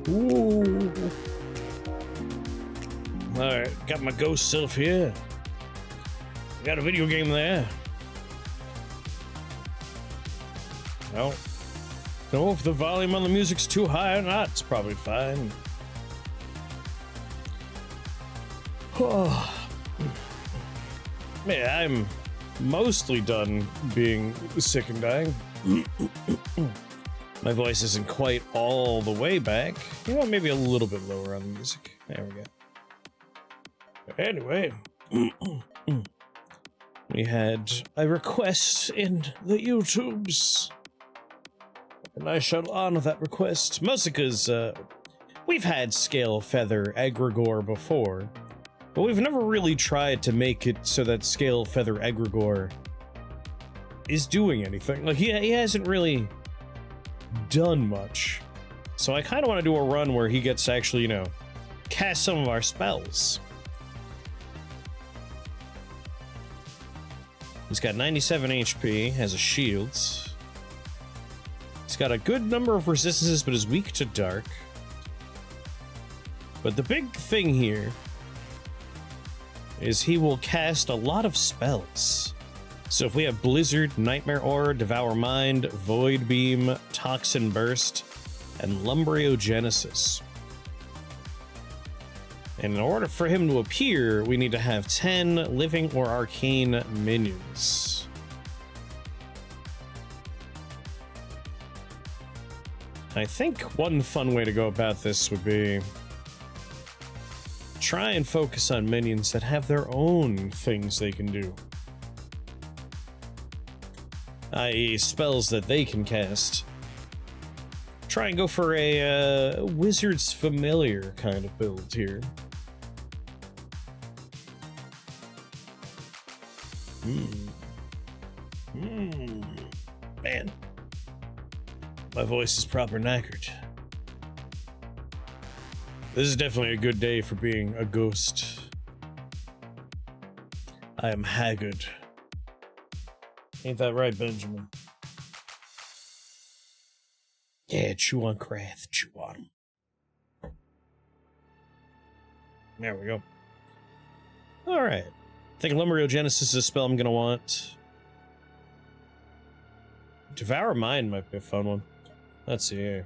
Ooh. Alright, got my ghost self here. Got a video game there. Well, know if the volume on the music's too high or not. It's probably fine. Oh. Yeah, I'm mostly done being sick and dying. My voice isn't quite all the way back. You know, maybe a little bit lower on the music. There we go. Anyway, we had a request in the YouTubes, and I shall honor that request. Mostly because we've had Scalefeather Egregore before, but we've never really tried to make it so that Scalefeather Egregore is doing anything. Like, he hasn't really done much. So I kind of want to do a run where he gets to actually, you know, cast some of our spells. He's got 97 HP, has a shield. He's got a good number of resistances, but is weak to dark. But the big thing here is he will cast a lot of spells. So if we have Blizzard, Nightmare Aura, Devour Mind, Void Beam, Toxin Burst, and Lumbriogenesis. And in order for him to appear, we need to have 10 living or arcane minions. I think one fun way to go about this would be try and focus on minions that have their own things they can do. I.e. spells that they can cast. Try and go for a Wizard's Familiar kind of build here. Man. My voice is proper knackered. This is definitely a good day for being a ghost. I am haggard. Ain't that right, Benjamin? Yeah, chew on Krath, chew on him. There we go. Alright. I think Lumbriogenesis is a spell I'm gonna want. Devour Mind might be a fun one. Let's see here.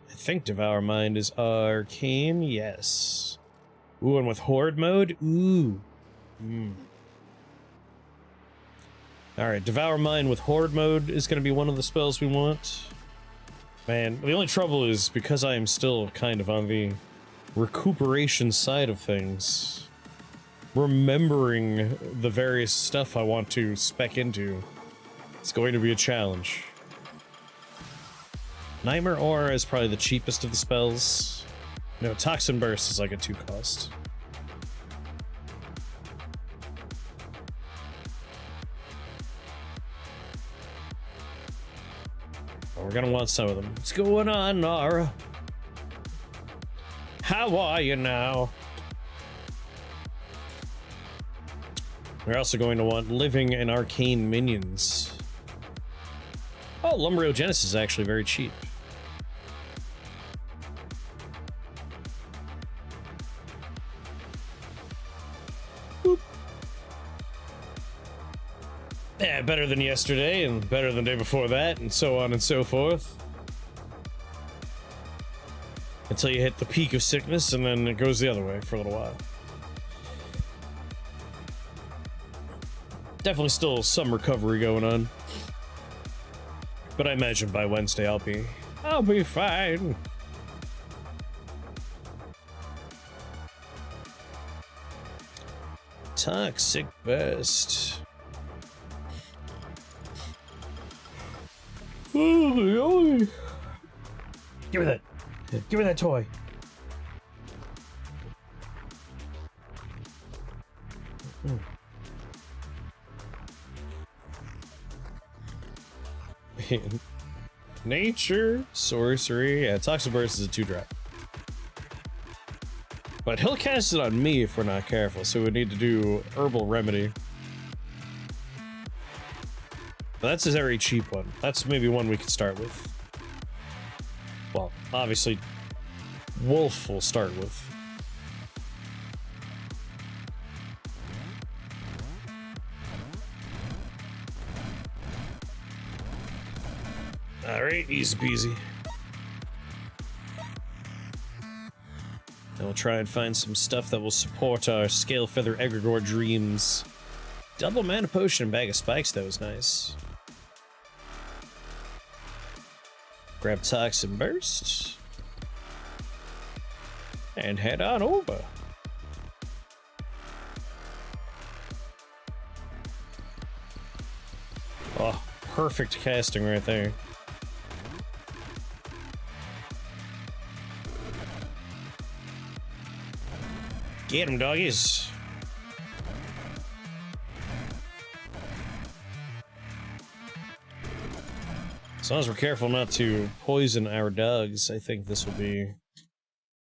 I think Devour Mind is arcane, yes. Ooh, and with Horde mode? Ooh. Alright, Devour Mind with Horde mode is going to be one of the spells we want. Man, the only trouble is, because I am still kind of on the recuperation side of things, remembering the various stuff I want to spec into, it's going to be a challenge. Nightmare Aura is probably the cheapest of the spells. No, Toxin Burst is like a 2 cost. We're gonna want some of them. What's going on, Nara? How are you now? We're also going to want living and arcane minions. Oh, Lumbriogenesis is actually very cheap. Boop. Yeah, better than yesterday, and better than the day before that, and so on and so forth. Until you hit the peak of sickness, and then it goes the other way for a little while. Definitely still some recovery going on. But I imagine by Wednesday I'll be fine. Toxic Burst. Oh, give me that. Give me that toy. Nature, sorcery, yeah, Toxic Burst is a 2-drop. But he'll cast it on me if we're not careful, so we need to do Herbal Remedy. But that's a very cheap one. That's maybe one we could start with. Well, obviously, Wolf will start with. Alright, easy peasy. And we'll try and find some stuff that will support our Scalefeather Egregore dreams. Double mana potion and bag of spikes, that was nice. Grab Toxin Burst. And head on over. Oh, perfect casting right there. Get him, doggies. As long as we're careful not to poison our dogs, I think this will be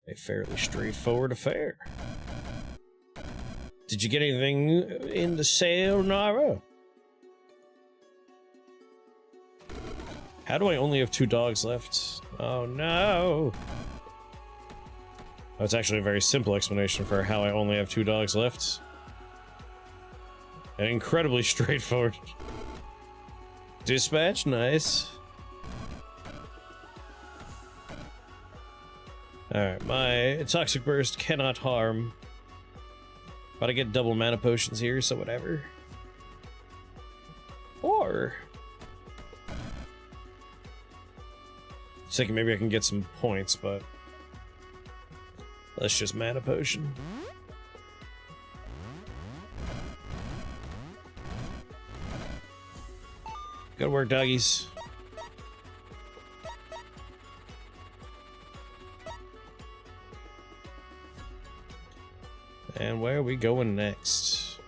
a fairly straightforward affair. Did you get anything in the sale, Nara? How do I only have 2 dogs left? Oh no! That's actually a very simple explanation for how I only have 2 dogs left. And incredibly straightforward. Dispatch, nice. Alright, my Toxic Burst cannot harm. But I get double mana potions here, so whatever. Or... I was thinking maybe I can get some points, but... let's just mana potion. Good work, doggies. And where are we going next?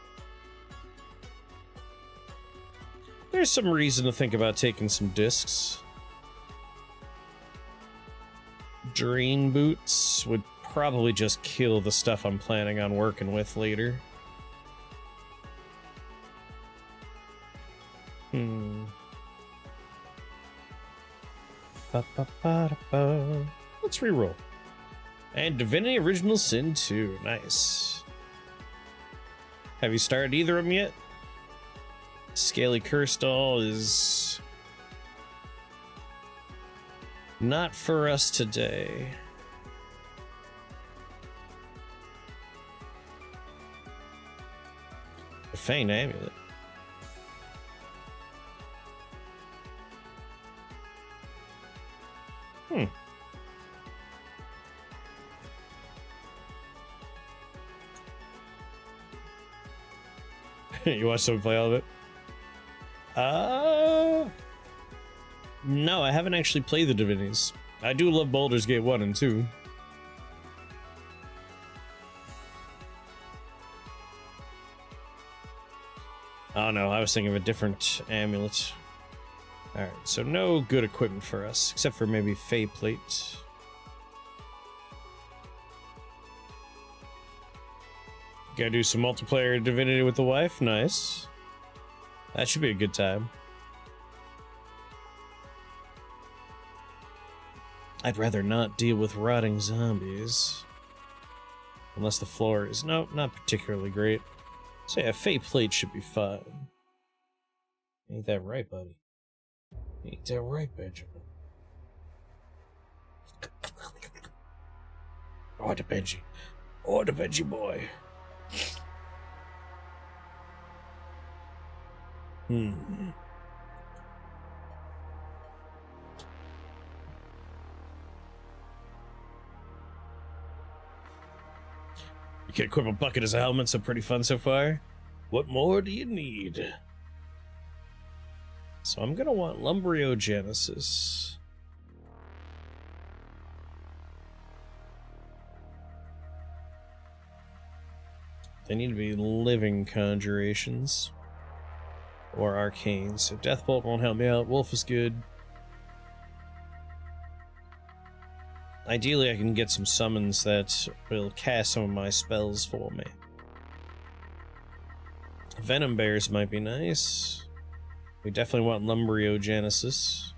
There's some reason to think about taking some discs. Drain boots would probably just kill the stuff I'm planning on working with later. Let's reroll. And Divinity Original Sin 2. Nice. Have you started either of them yet? Scaly Cursedall is not for us today. A Fane Amulet. You watch someone play all of it? No, I haven't actually played the Divinities. I do love Baldur's Gate 1 and 2. Oh no, I was thinking of a different amulet. Alright, so no good equipment for us, except for maybe Fey Plate. Gotta do some multiplayer Divinity with the wife, nice. That should be a good time. I'd rather not deal with rotting zombies. Unless the floor is, no, not particularly great. So yeah, Fey Plate should be fine. Ain't that right, buddy? Ain't that right, Benjamin? Oh, the Benji. Oh, the Benji boy. You can equip a bucket as a helmet, so pretty fun so far. What more do you need? So I'm gonna want Lumbriogenesis. They need to be living conjurations. Or arcane. So Deathbolt won't help me out. Wolf is good. Ideally, I can get some summons that will cast some of my spells for me. Venom Bears might be nice. We definitely want Lumbriogenesis.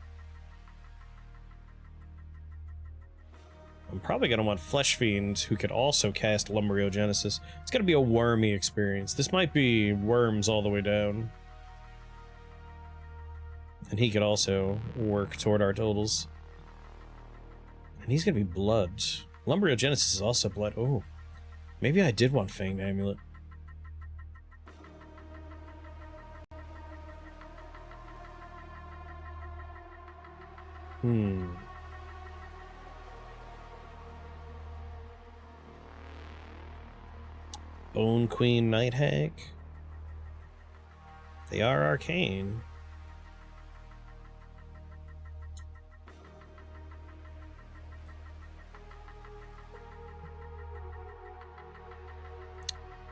I'm probably gonna want Flesh Fiend, who could also cast Lumbriogenesis. It's gonna be a wormy experience. This might be worms all the way down. And he could also work toward our totals. And he's gonna be blood. Lumbriogenesis is also blood. Oh. Maybe I did want Fanged Amulet. Bone Queen Night Hag. They are arcane.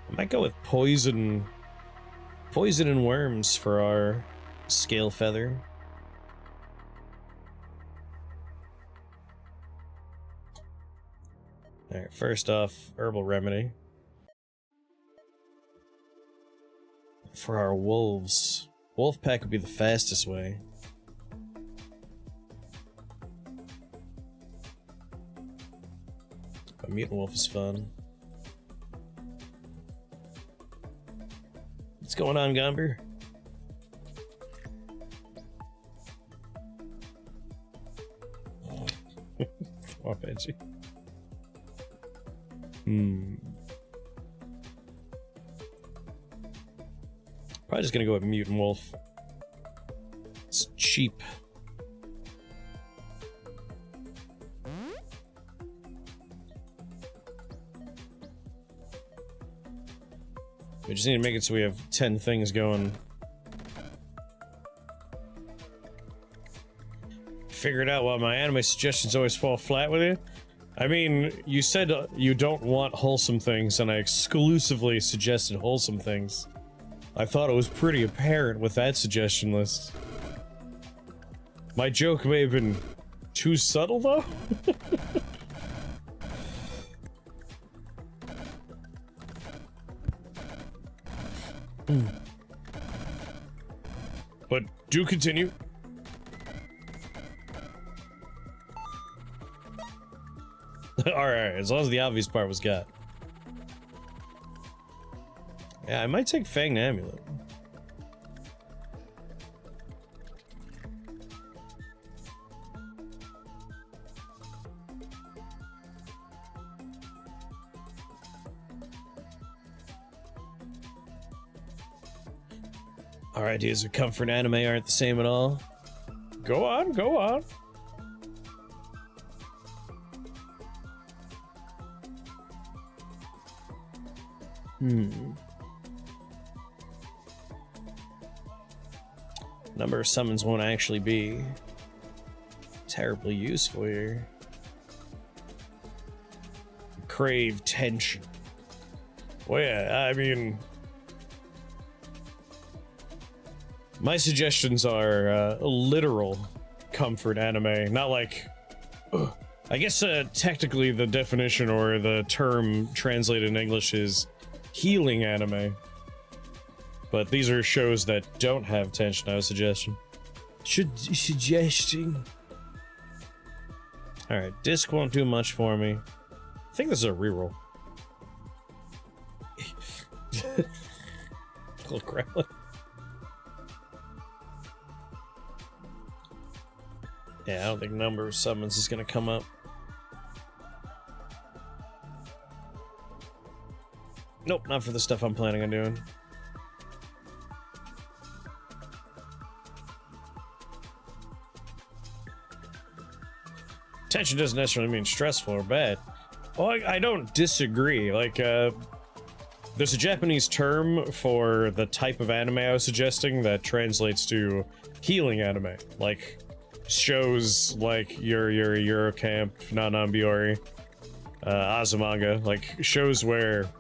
I might go with poison and worms for our Scalefeather. Alright, first off, Herbal Remedy. For our wolves. Wolf Pack would be the fastest way. But Mutant Wolf is fun. What's going on, Gomber? Come on, Benji. Probably just gonna go with Mutant Wolf. It's cheap. We just need to make it so we have 10 things going. Figure it out why my anime suggestions always fall flat with you. I mean, you said you don't want wholesome things, and I exclusively suggested wholesome things. I thought it was pretty apparent with that suggestion list. My joke may have been too subtle, though? But do continue. Alright, as long as the obvious part was got. Yeah, I might take Fanged Amulet. Our ideas of comfort anime aren't the same at all. Go on, go on. Number of summons won't actually be terribly useful here. Crave tension. Well, yeah, I mean, my suggestions are literal comfort anime, not like. I guess technically the definition or the term translated in English is healing anime. But these are shows that don't have tension, I was suggesting. Suggesting. Alright, disc won't do much for me. I think this is a reroll. Little gremlin. Yeah, I don't think number of summons is gonna come up. Nope, not for the stuff I'm planning on doing. Tension doesn't necessarily mean stressful or bad. Well, I don't disagree. Like, there's a Japanese term for the type of anime I was suggesting that translates to healing anime. Like, shows like Eurocamp, Nananbiori, Azumanga, like shows where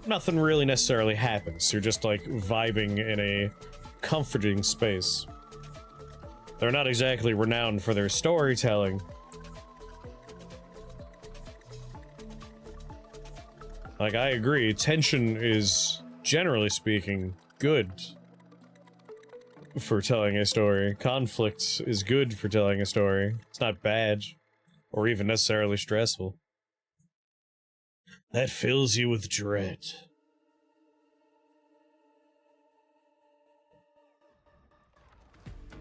nothing really necessarily happens. You're just like vibing in a comforting space. They're not exactly renowned for their storytelling. Like, I agree, tension is, generally speaking, good. for telling a story. Conflict is good for telling a story. It's not bad, or even necessarily stressful. That fills you with dread.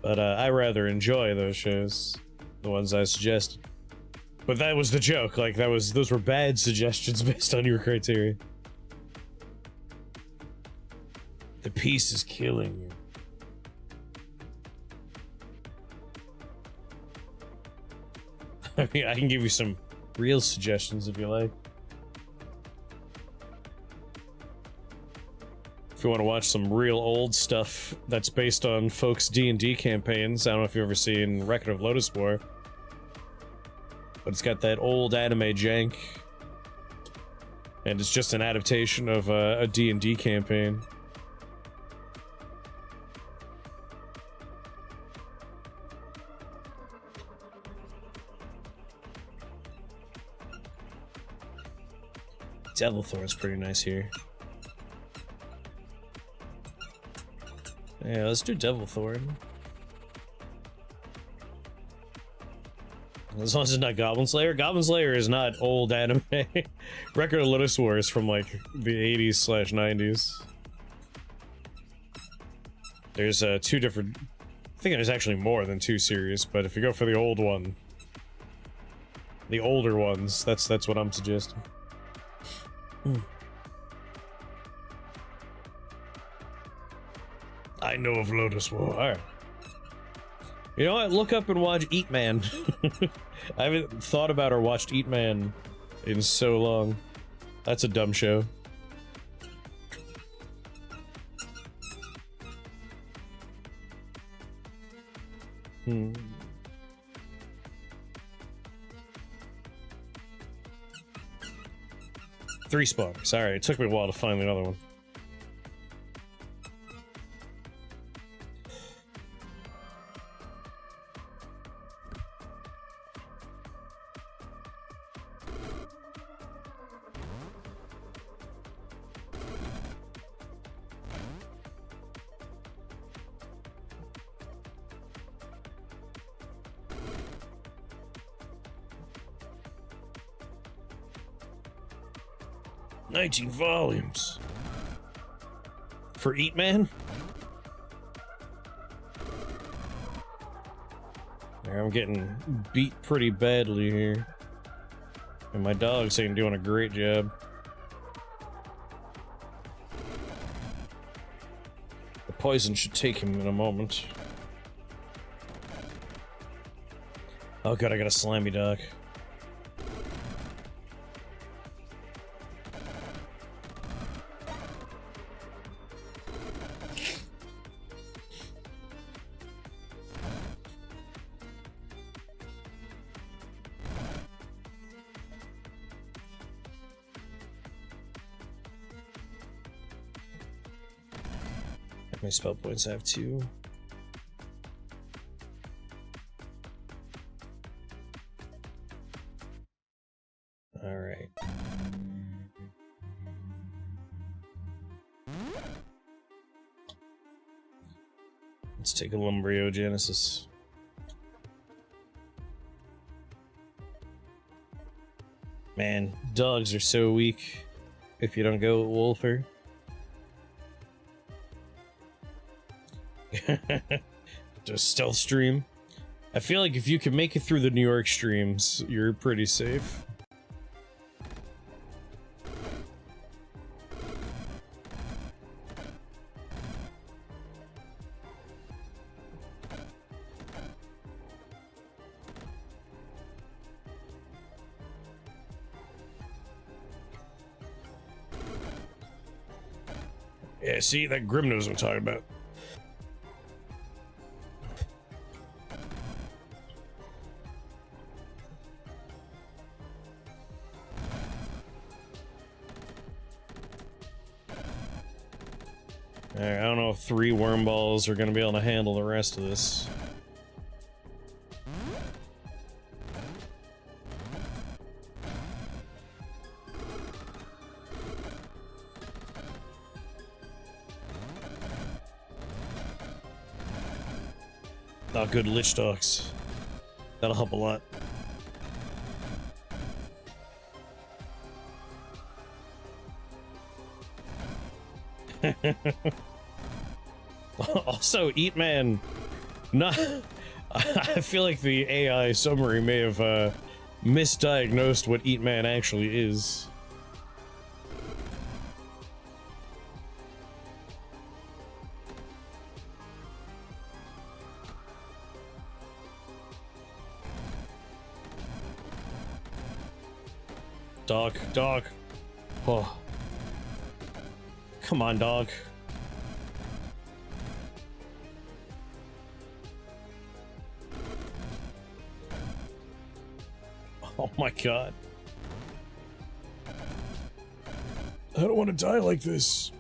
But I rather enjoy those shows, the ones I suggested. But that was the joke, like those were bad suggestions based on your criteria. The peace is killing you. I mean, I can give you some real suggestions if you like. If you want to watch some real old stuff that's based on folks' D&D campaigns, I don't know if you've ever seen Record of Lotus War, but it's got that old anime jank, and it's just an adaptation of a D&D campaign. Devilthorn's pretty nice here. Yeah, let's do Devilthorn. As long as it's not Goblin Slayer. Goblin Slayer is not old anime. Record of Lotus War is from like the 80s/90s. There's two different... I think there's actually more than two series, but if you go for the old one, the older ones, that's what I'm suggesting. I know of Lotus War. Alright. You know what? Look up and watch Eat Man. I haven't thought about or watched Eat Man in so long. That's a dumb show. Three spawners. Alright, it took me a while to find the other one. $19 volumes. For Eat Man? I'm getting beat pretty badly here. And my dogs ain't doing a great job. The poison should take him in a moment. Oh god, I got a slimy dog. How many spell points I have? 2. Alright. Let's take a Lumbriogenesis. Man, dogs are so weak if you don't go with Wolfer. Just stealth stream. I feel like if you can make it through the New York streams, you're pretty safe. Yeah, see, that Grim knows what I'm talking about. Alright, I don't know if 3 worm balls are gonna be able to handle the rest of this. Oh, good lich dogs. That'll help a lot. Also, Eat Man. Not. I feel like the AI summary may have misdiagnosed what Eat Man actually is. Dog, dog. Oh. Come on, dog. Oh my god. I don't want to die like this.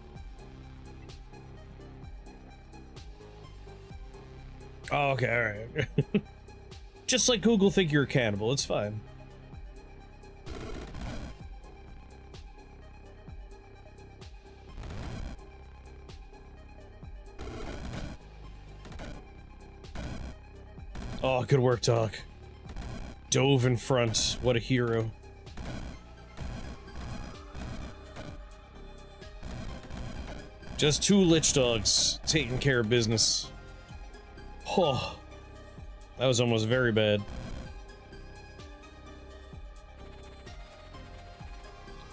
Oh, okay, alright. Just like Google think you're a cannibal, it's fine. Oh, good work, Doc. Dove in front. What a hero. Just 2 lich dogs taking care of business. Oh, that was almost very bad.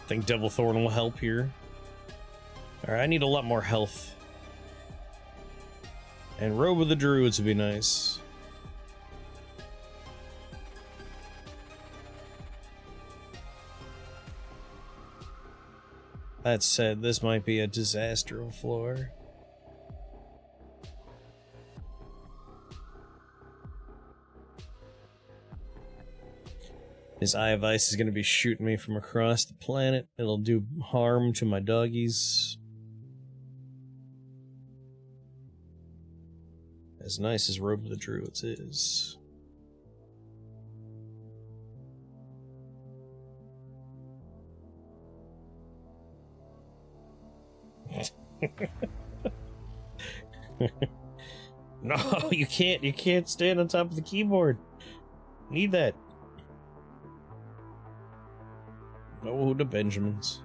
I think Devil Thorn will help here. Alright, I need a lot more health. And Robe of the Druids would be nice. That said, this might be a disaster of floor. His Eye of Ice is going to be shooting me from across the planet. It'll do harm to my doggies. As nice as Robe of the Druids is. No, you can't stand on top of the keyboard. Need that. Oh, the Benjamins.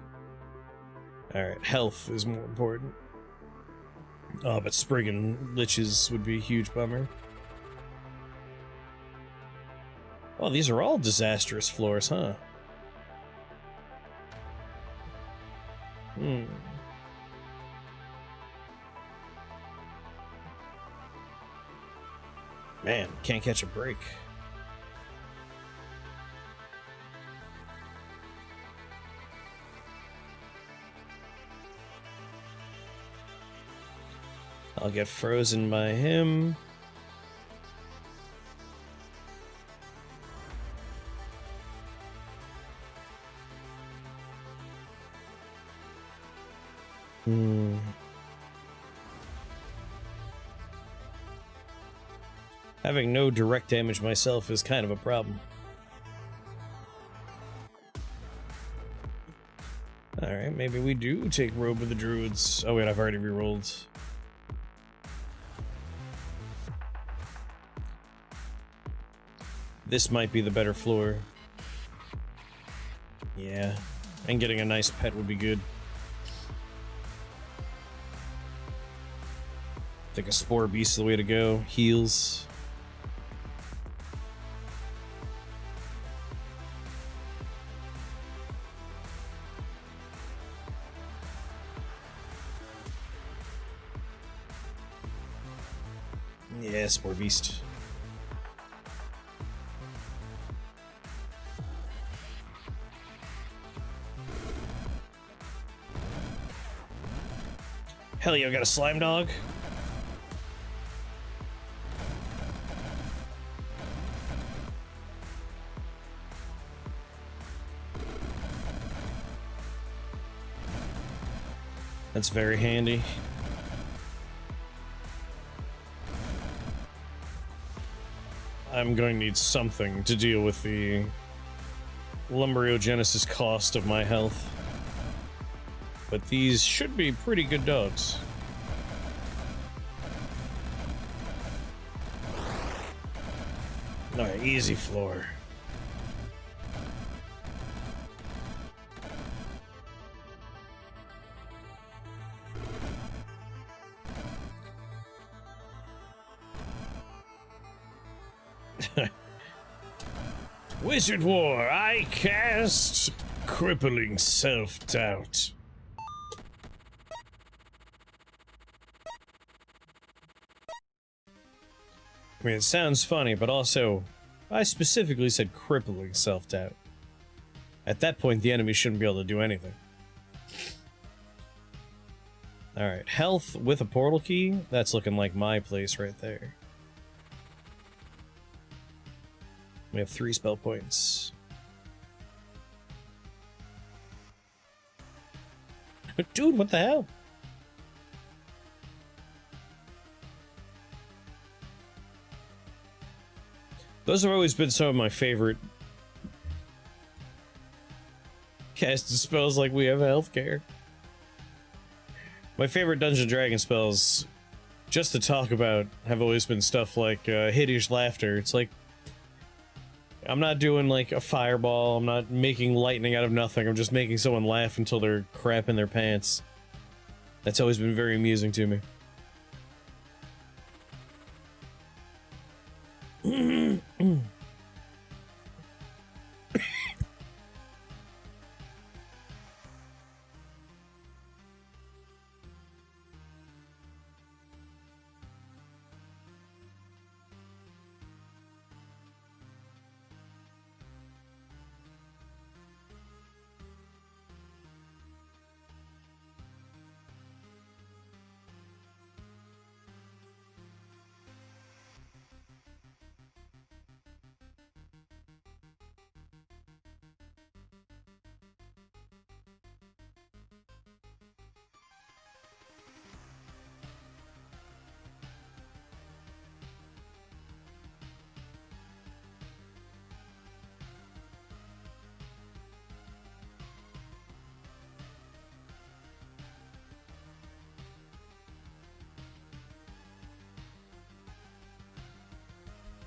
Alright, health is more important. Oh, but Spriggan Liches would be a huge bummer. Oh, these are all disastrous floors, huh? Hmm. Man, can't catch a break. I'll get frozen by him. Having no direct damage myself is kind of a problem. Alright, maybe we do take Robe of the Druids. Oh wait, I've already rerolled. This might be the better floor. Yeah, and getting a nice pet would be good. I think a Spore Beast is the way to go. Heals. Yeah, Spore Beast. Hell yeah, I got a slime dog. That's very handy. I'm going to need something to deal with the lumberiogenesis cost of my health. But these should be pretty good dogs. Alright, easy floor. Wizard War, I cast crippling self-doubt. I mean, it sounds funny, but also, I specifically said crippling self-doubt. At that point, the enemy shouldn't be able to do anything. Alright, health with a portal key? That's looking like my place right there. We have 3 spell points. Dude, what the hell? Those have always been some of my favorite casted spells, like we have healthcare. My favorite Dungeon Dragon spells, just to talk about, have always been stuff like hideous laughter. It's like, I'm not doing like a fireball, I'm not making lightning out of nothing, I'm just making someone laugh until they're crapping their pants. That's always been very amusing to me.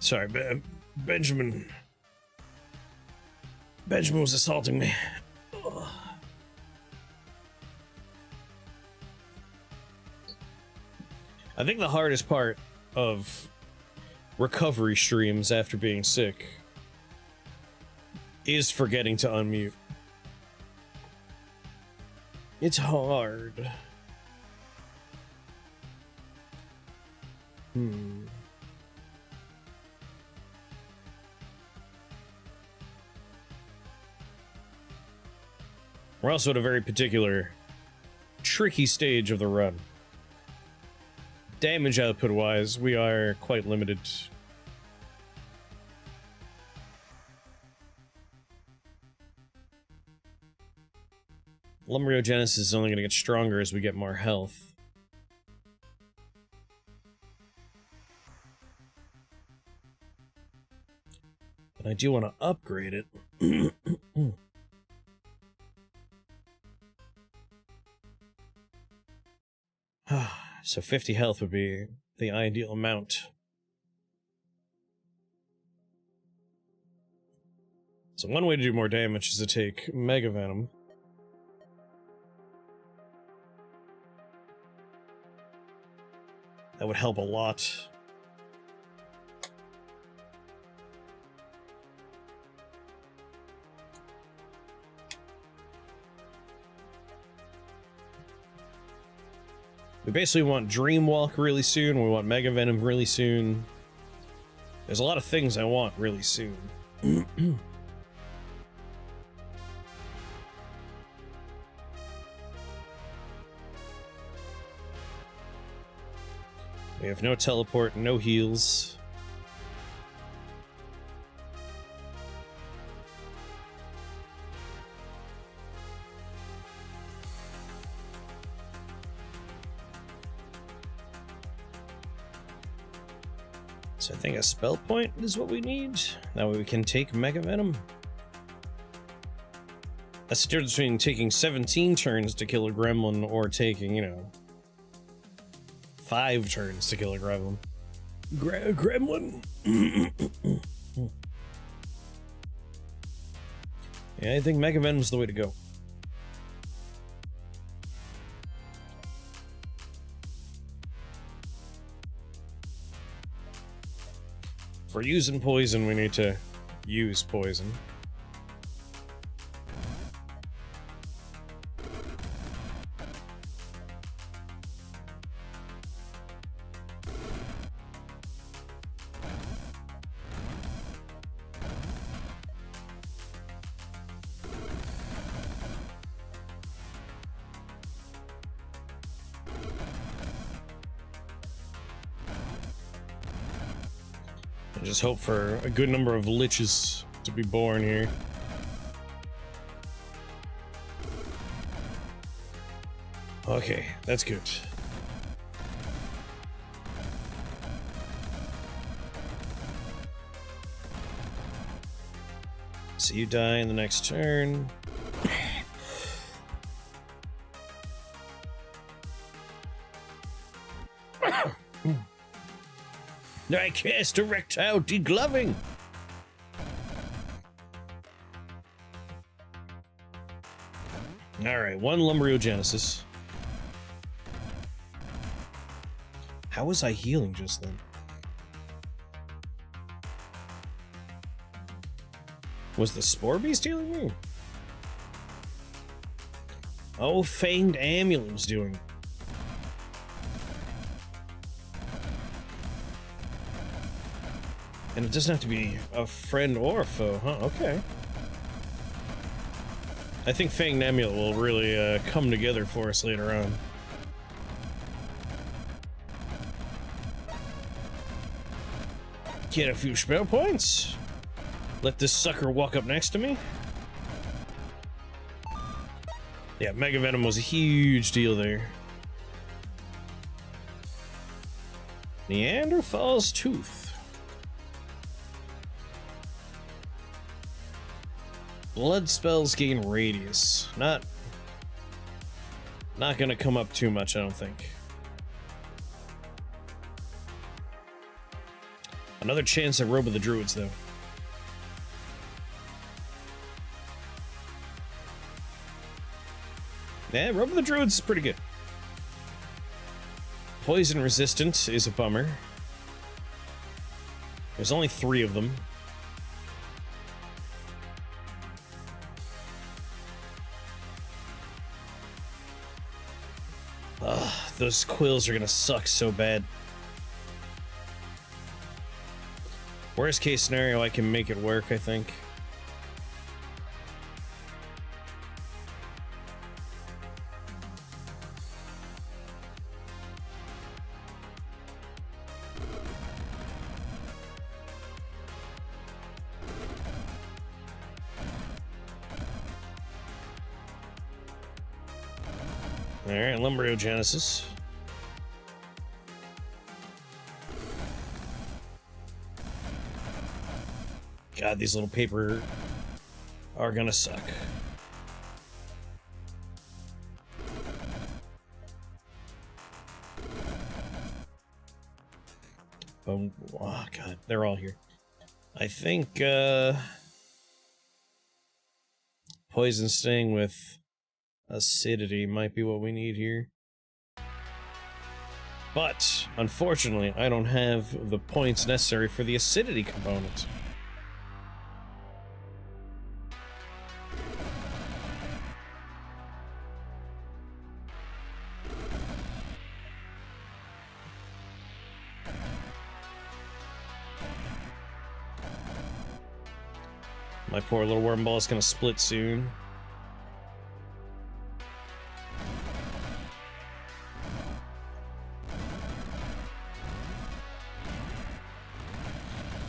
Sorry, Benjamin. Benjamin was assaulting me. Ugh. I think the hardest part of recovery streams after being sick is forgetting to unmute. It's hard. We're also at a very particular, tricky stage of the run. Damage output-wise, we are quite limited. Lumberiogenesis is only going to get stronger as we get more health. But I do want to upgrade it. So 50 health would be the ideal amount. So one way to do more damage is to take Mega Venom. That would help a lot. We basically want Dreamwalk really soon, we want Mega Venom really soon. There's a lot of things I want really soon. We have no teleport, no heals. So I think a spell point is what we need. That way we can take Mega Venom. That's the difference between taking 17 turns to kill a gremlin or taking, you know, 5 turns to kill a gremlin. Gremlin! Yeah, I think Mega Venom's the way to go. If we're using poison, we need to use poison. I just hope for a good number of liches to be born here. Okay, that's good. So you die in the next turn. I cast erectile degloving. Alright, one Lumberiogenesis. How was I healing just then? Was the Spore Beast healing me? Oh, Fanged Amulet was doing it. And it doesn't have to be a friend or a foe, huh? Okay. I think Fanged Amulet will really come together for us later on. Get a few spell points. Let this sucker walk up next to me. Yeah, Mega Venom was a huge deal there. Neanderthal's Tooth. Blood spells gain radius. Not gonna come up too much, I don't think. Another chance at Robe of the Druids, though. Yeah, Robe of the Druids is pretty good. Poison resistant is a bummer. There's only 3 of them. Ugh, those quills are gonna suck so bad. Worst case scenario, I can make it work, I think. Alright, Lumberiogenesis. God, these little paper are gonna suck. Oh, God, they're all here. I think, Poison Sting with Acidity might be what we need here. But, unfortunately, I don't have the points necessary for the Acidity component. My poor little worm ball is gonna split soon.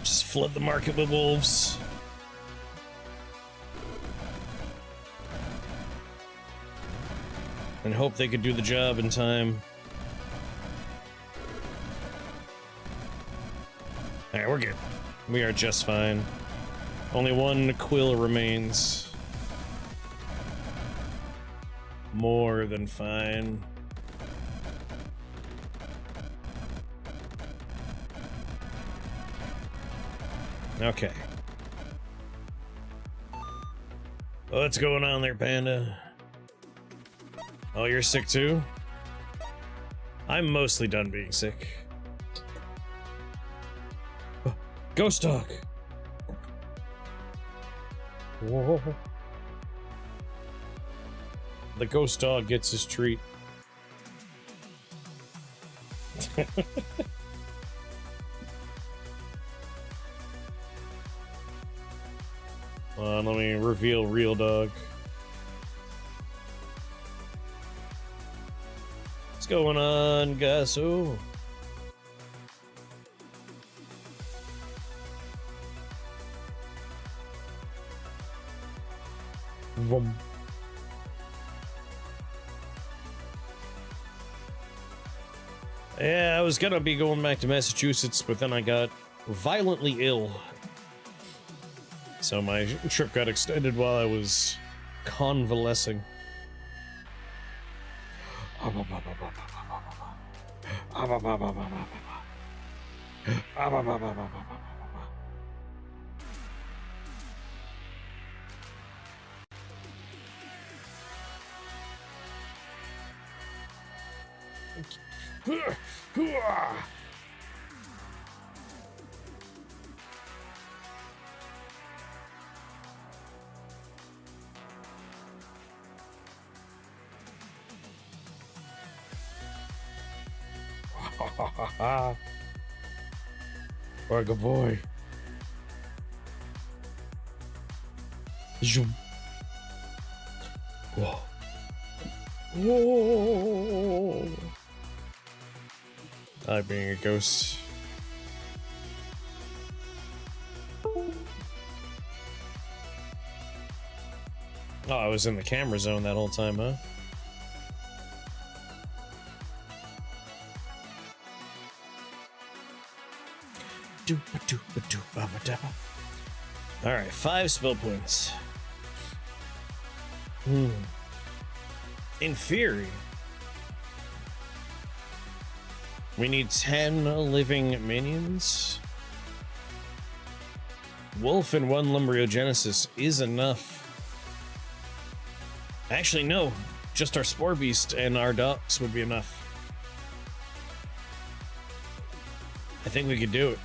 Just flood the market with wolves. And hope they could do the job in time. Alright, we're good. We are just fine. Only one quill remains. More than fine. Okay. What's going on there, Panda? Oh, you're sick too? I'm mostly done being sick. Ghost dog! Whoa. The ghost dog gets his treat. Let me reveal real dog. What's going on, Gasso? Vroom. Yeah, I was gonna be going back to Massachusetts, but then I got violently ill. So my trip got extended while I was convalescing. What a good boy. Zoom. Whoa. Whoa. I like being a ghost. Oh, I was in the camera zone that whole time, huh? Alright, 5 spell points. In theory, we need 10 living minions. Wolf and 1 Lumbriogenesis is enough. Actually, no. Just our Spore Beast and our dogs would be enough. I think we could do it.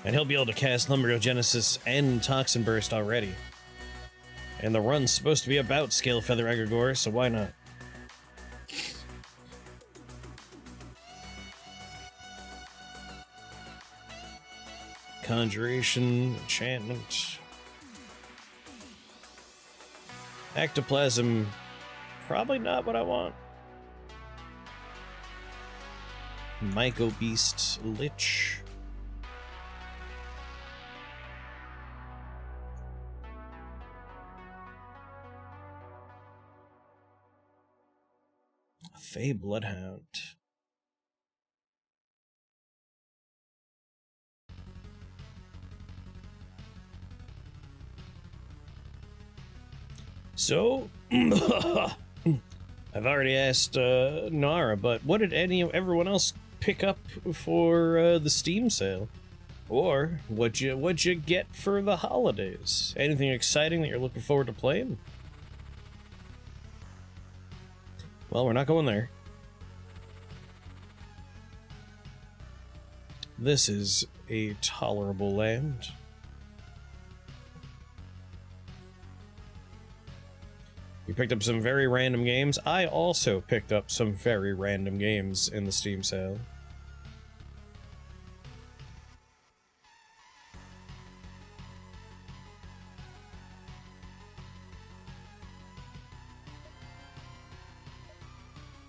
And he'll be able to cast Lumbriogenesis and Toxin Burst already. And the run's supposed to be about Scalefeather Egregore, so why not? Conjuration, enchantment. Ectoplasm, probably not what I want. Myco Beast, Lich. Fey Bloodhound. So, I've already asked Nara, but what did everyone else pick up for the Steam sale? Or what'd you get for the holidays? Anything exciting that you're looking forward to playing? Well, we're not going there. This is a tolerable land. You picked up some very random games. I also picked up some very random games in the Steam sale.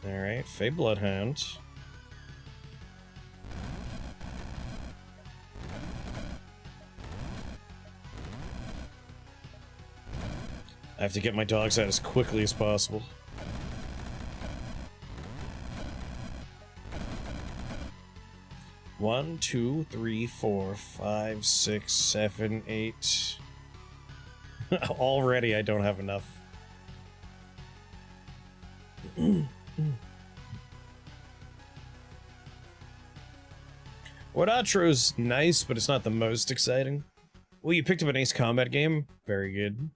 Alright, Fey Bloodhound. I have to get my dogs out as quickly as possible. One, 2, 3, 4, 5, 6, 7, 8. Already I don't have enough. Wardatro's nice, but it's not the most exciting. Well, you picked up an Ace Combat game? Very good.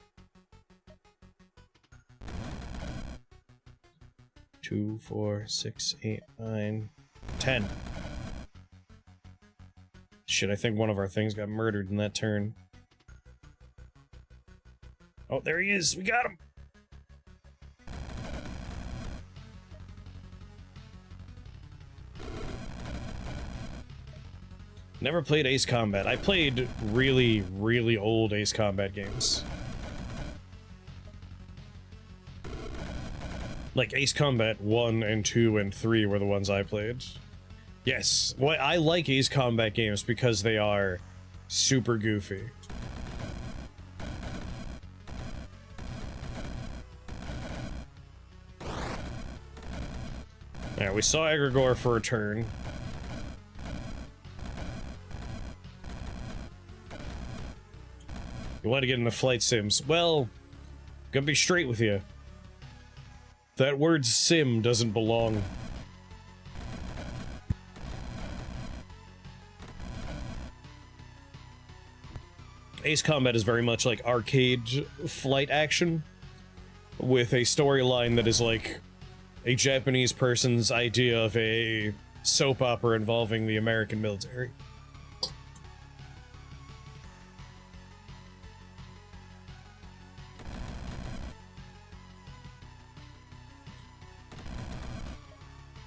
2, 4, 6, 8, 9, 10. Shit, I think one of our things got murdered in that turn. Oh, there he is! We got him! Never played Ace Combat. I played really, really old Ace Combat games. Like, Ace Combat 1 and 2 and 3 were the ones I played. Yes, well, I like Ace Combat games because they are super goofy. Yeah, we saw Egregore for a turn. You want to get into flight sims? Well, gonna be straight with you. That word sim doesn't belong. Ace Combat is very much like arcade flight action, with a storyline that is like a Japanese person's idea of a soap opera involving the American military.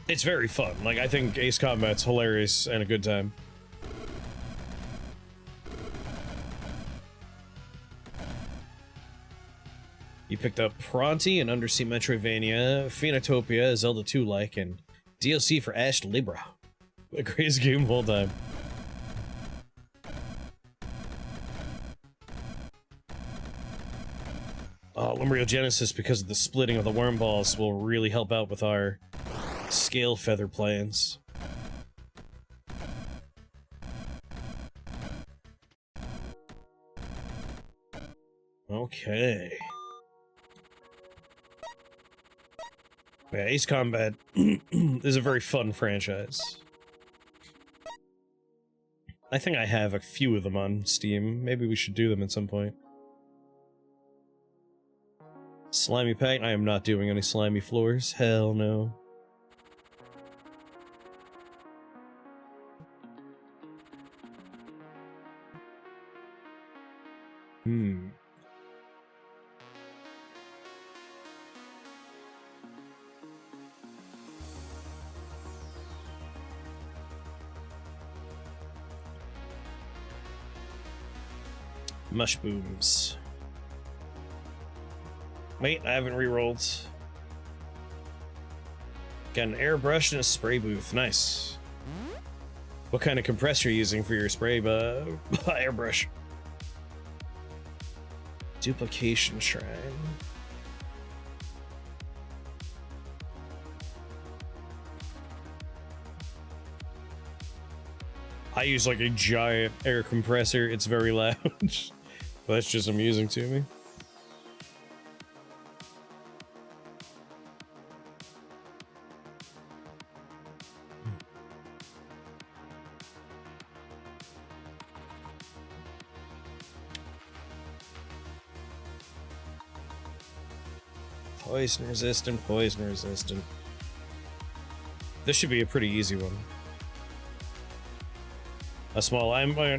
It's very fun. Like, I think Ace Combat's hilarious and a good time. You picked up Pronti and Undersea Metroidvania, Phenotopia, Zelda 2-like, and DLC for Ash Libra. The greatest game of all time. Lumbriogenesis, because of the splitting of the worm balls, will really help out with our Scalefeather plans. Okay. Yeah, Ace Combat is a very fun franchise. I think I have a few of them on Steam. Maybe we should do them at some point. Slimy Pack? I am not doing any slimy floors. Hell no. Mushbooms. Wait, I haven't re-rolled. Got an airbrush and a spray booth. Nice. What kind of compressor are you using for your spray airbrush? Duplication Shrine. I use like a giant air compressor. It's very loud. But that's just amusing to me. Poison resistant, poison resistant. This should be a pretty easy one. A small,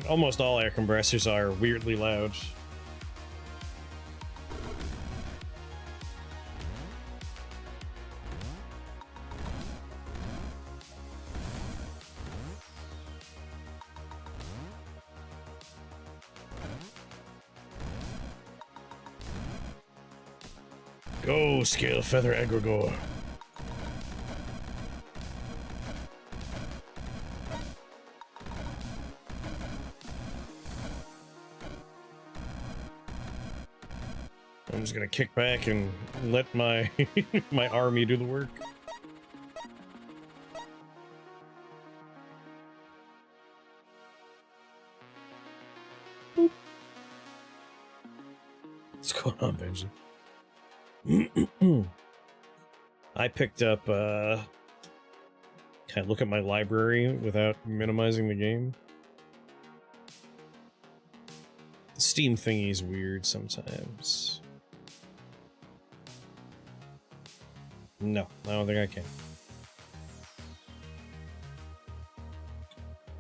almost all air compressors are weirdly loud. Go, Scalefeather Egregore. I'm just gonna kick back and let my my army do the work. Boop. What's going on, Benji? I picked up Can I look at my library without minimizing the game? The Steam thingy is weird sometimes. No, I don't think I can.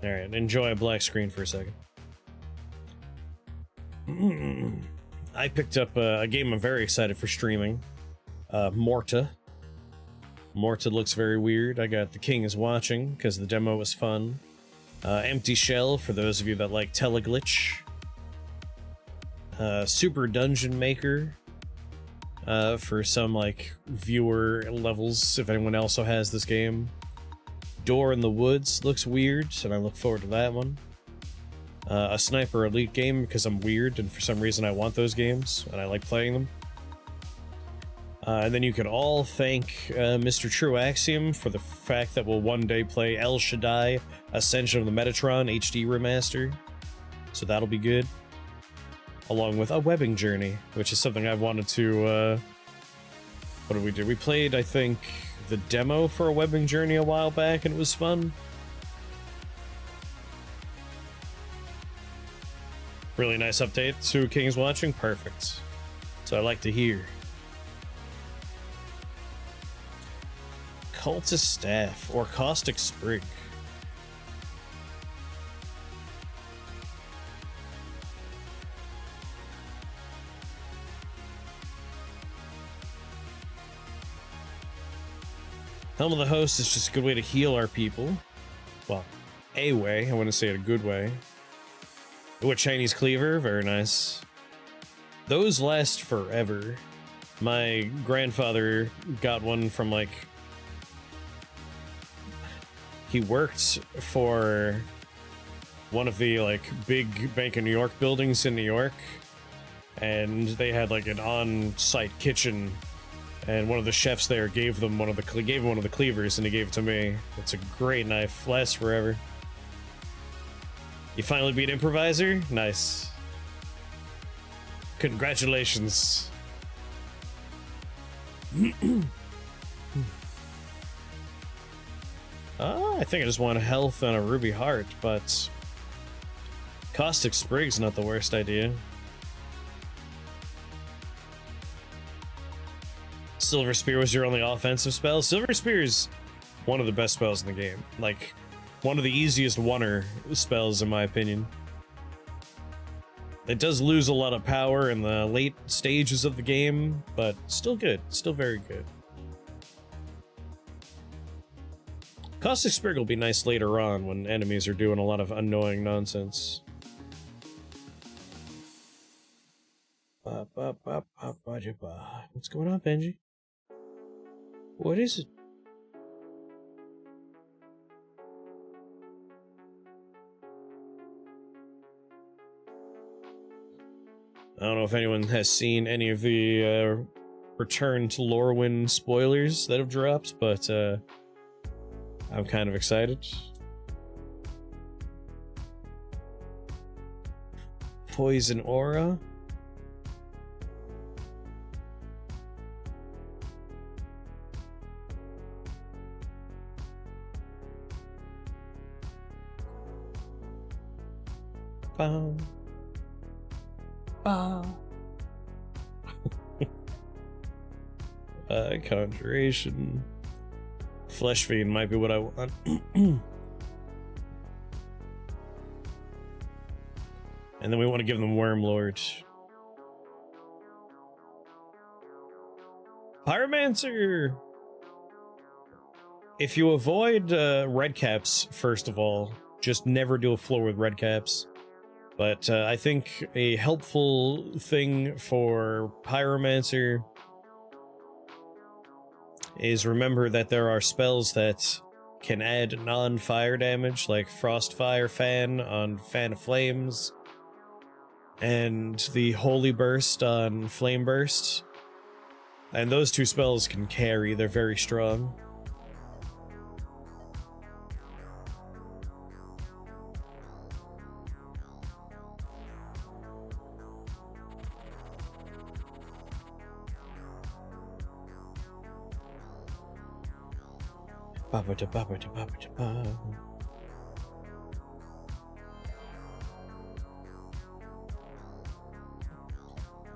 Alright, enjoy a black screen for a second. I picked up a game I'm very excited for streaming. Morta. Morta looks very weird. I got The King is Watching, because the demo was fun. Empty Shell, for those of you that like Teleglitch. Super Dungeon Maker, for some, like, viewer levels, if anyone also has this game. Door in the Woods looks weird, and I look forward to that one. A Sniper Elite game, because I'm weird, and for some reason I want those games, and I like playing them. And then you can all thank Mr. True Axiom for the fact that we'll one day play El Shaddai Ascension of the Metatron HD Remaster, so that'll be good. Along with A Webbing Journey, which is something I've wanted to, what did we do? We played, I think, the demo for A Webbing Journey a while back, and it was fun. Really nice update to King's Watching. Perfect. So I like to hear. Cultist Staff, or Caustic Sprig. Helm of the Host is just a good way to heal our people. Well, a way. I wouldn't say it a good way. Ooh, a Chinese Cleaver. Very nice. Those last forever. My grandfather got one from, like... He worked for one of the, like, big Bank of New York buildings in New York. And they had, like, an on-site kitchen. And one of the chefs there gave him one of the cleavers, and he gave it to me. It's a great knife, lasts forever. You finally beat Improviser? Nice. Congratulations. I think I just want health and a ruby heart, but Caustic Sprig's not the worst idea. Silver Spear was your only offensive spell. Silver Spear is one of the best spells in the game. Like, one of the easiest oneer spells, in my opinion. It does lose a lot of power in the late stages of the game, but still good. Still very good. Caustic Sprig will be nice later on when enemies are doing a lot of annoying nonsense. What's going on, Benji? What is it? I don't know if anyone has seen any of the Return to Lorwyn spoilers that have dropped, but I'm kind of excited. Poison Aura. Bow. Bow. Conjuration. Flesh Fiend might be what I want. And then we want to give them Wormlord. Pyromancer! If you avoid red caps, first of all, just never do a floor with red caps. But I think a helpful thing for Pyromancer is remember that there are spells that can add non-fire damage, like Frostfire Fan on Fan of Flames, and the Holy Burst on Flame Burst. And those two spells can carry, they're very strong.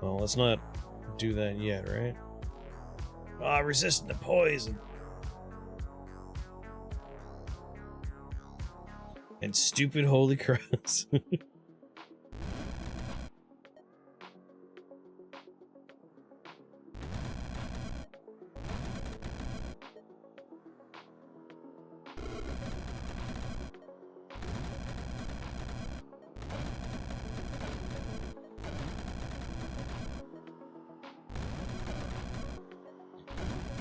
Well, let's not do that yet, right? Ah, resistant to poison. And stupid holy cross.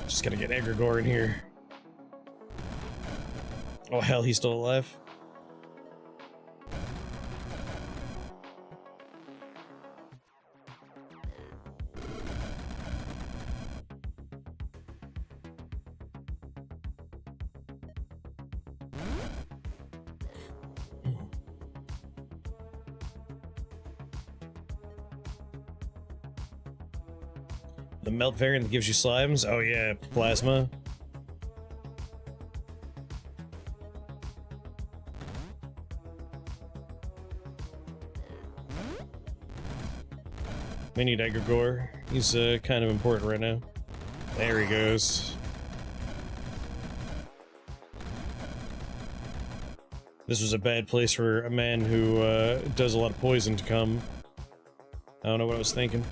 Just gotta get Egregore in here. Oh hell, he's still alive. The melt variant that gives you slimes? Oh yeah, plasma. We need Egregore. He's kind of important right now. There he goes. This was a bad place for a man who does a lot of poison to come. I don't know what I was thinking.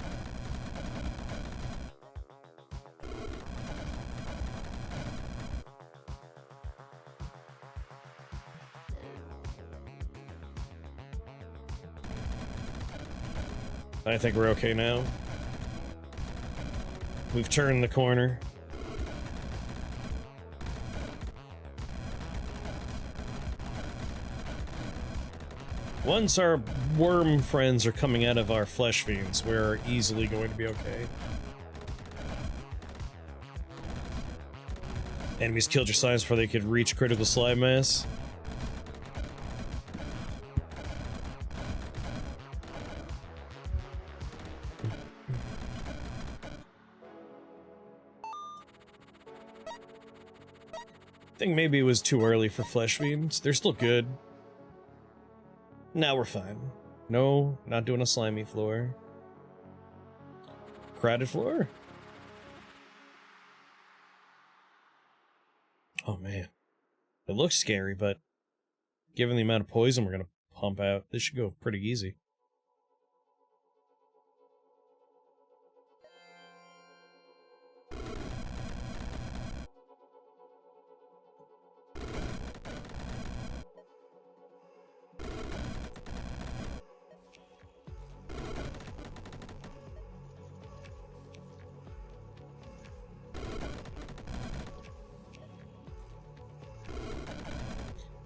I think we're okay now. We've turned the corner. Once our worm friends are coming out of our flesh fiends, we're easily going to be okay. Enemies killed your slimes before they could reach critical slime mass. I think maybe it was too early for flesh fiends. They're still good. Now we're fine. No, not doing a slimy floor. Crowded floor? Oh man. It looks scary, but given the amount of poison we're gonna pump out, this should go pretty easy.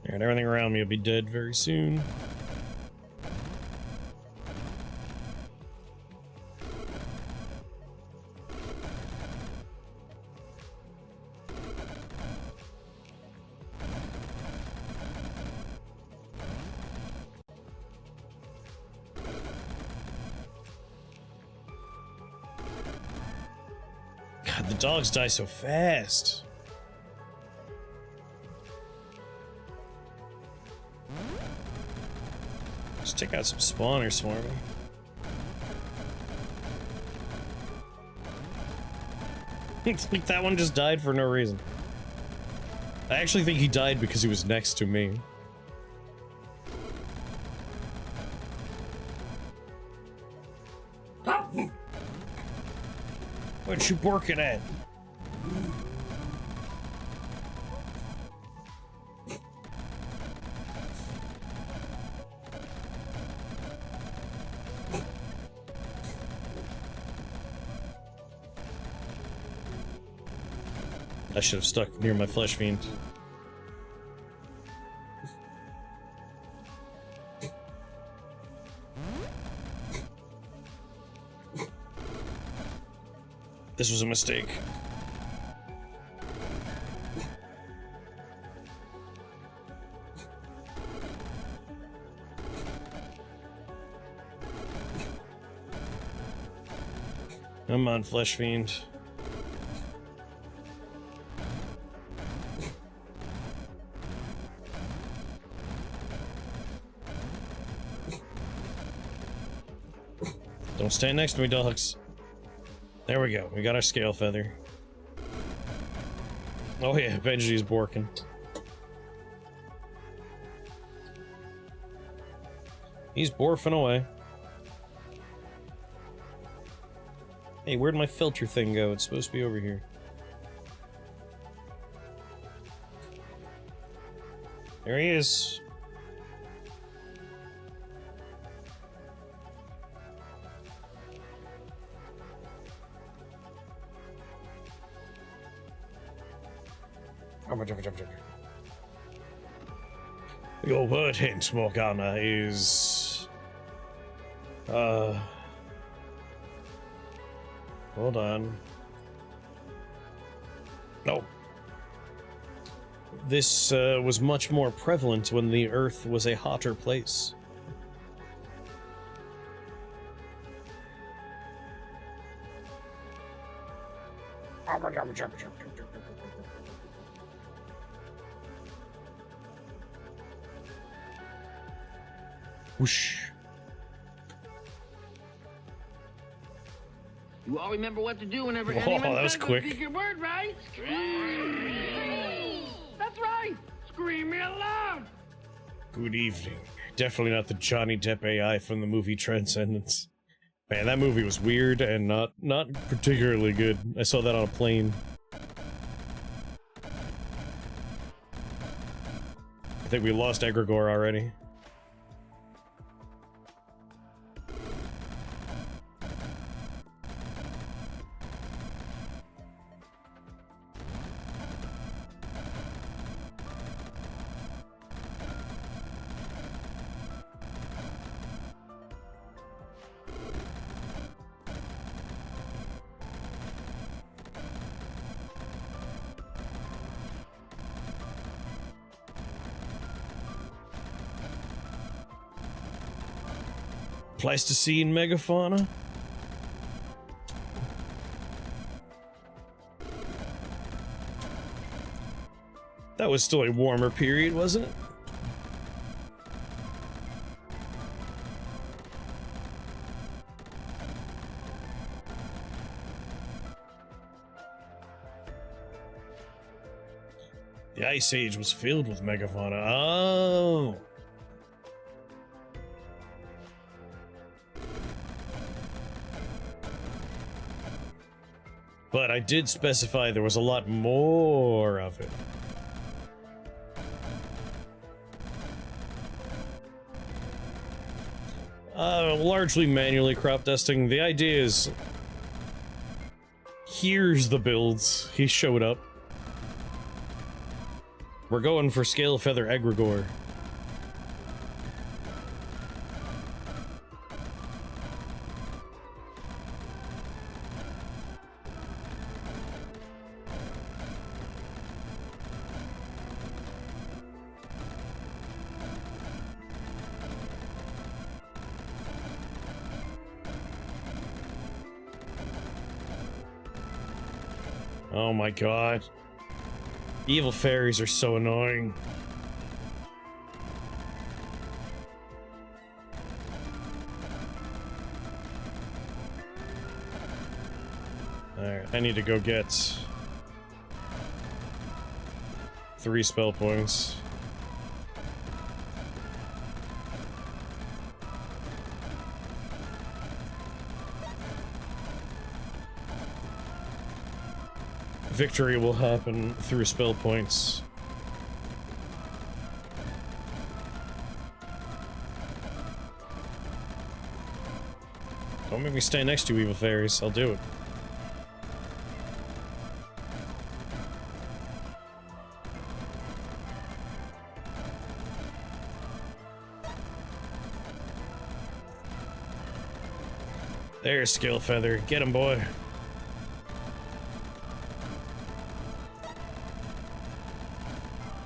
Alright, everything around me will be dead very soon. God, the dogs die so fast. Just take out some spawners for me. It's like that one just died for no reason. I actually think he died because he was next to me. What you barking at? I should have stuck near my flesh fiend. This was a mistake. Come on, flesh fiend. Don't stand next to me, dogs. There we go. We got our Scalefeather. Oh yeah, Benji's borking. He's borfing away. Hey, where'd my filter thing go? It's supposed to be over here. There he is. Your word hint, Morgana, is... Hold on. No. This, was much more prevalent when the Earth was a hotter place. Whoosh. You all remember what to do whenever anyone that was quick. Speak your word, right? Scream! That's right! Scream real loud! Good evening. Definitely not the Johnny Depp AI from the movie Transcendence. Man, that movie was weird and not particularly good. I saw that on a plane. I think we lost Egregore already. Pleistocene megafauna? That was still a warmer period, wasn't it? The Ice Age was filled with megafauna. Oh! But I did specify there was a lot more of it. Largely manually crop dusting. The idea is... Here's the builds. He showed up. We're going for Scalefeather Egregore. Oh my god. Evil fairies are so annoying. Alright, I need to go get 3 spell points. Victory will happen through spell points. Don't make me stay next to you, evil fairies. I'll do it. There's Scalefeather. Get him, boy.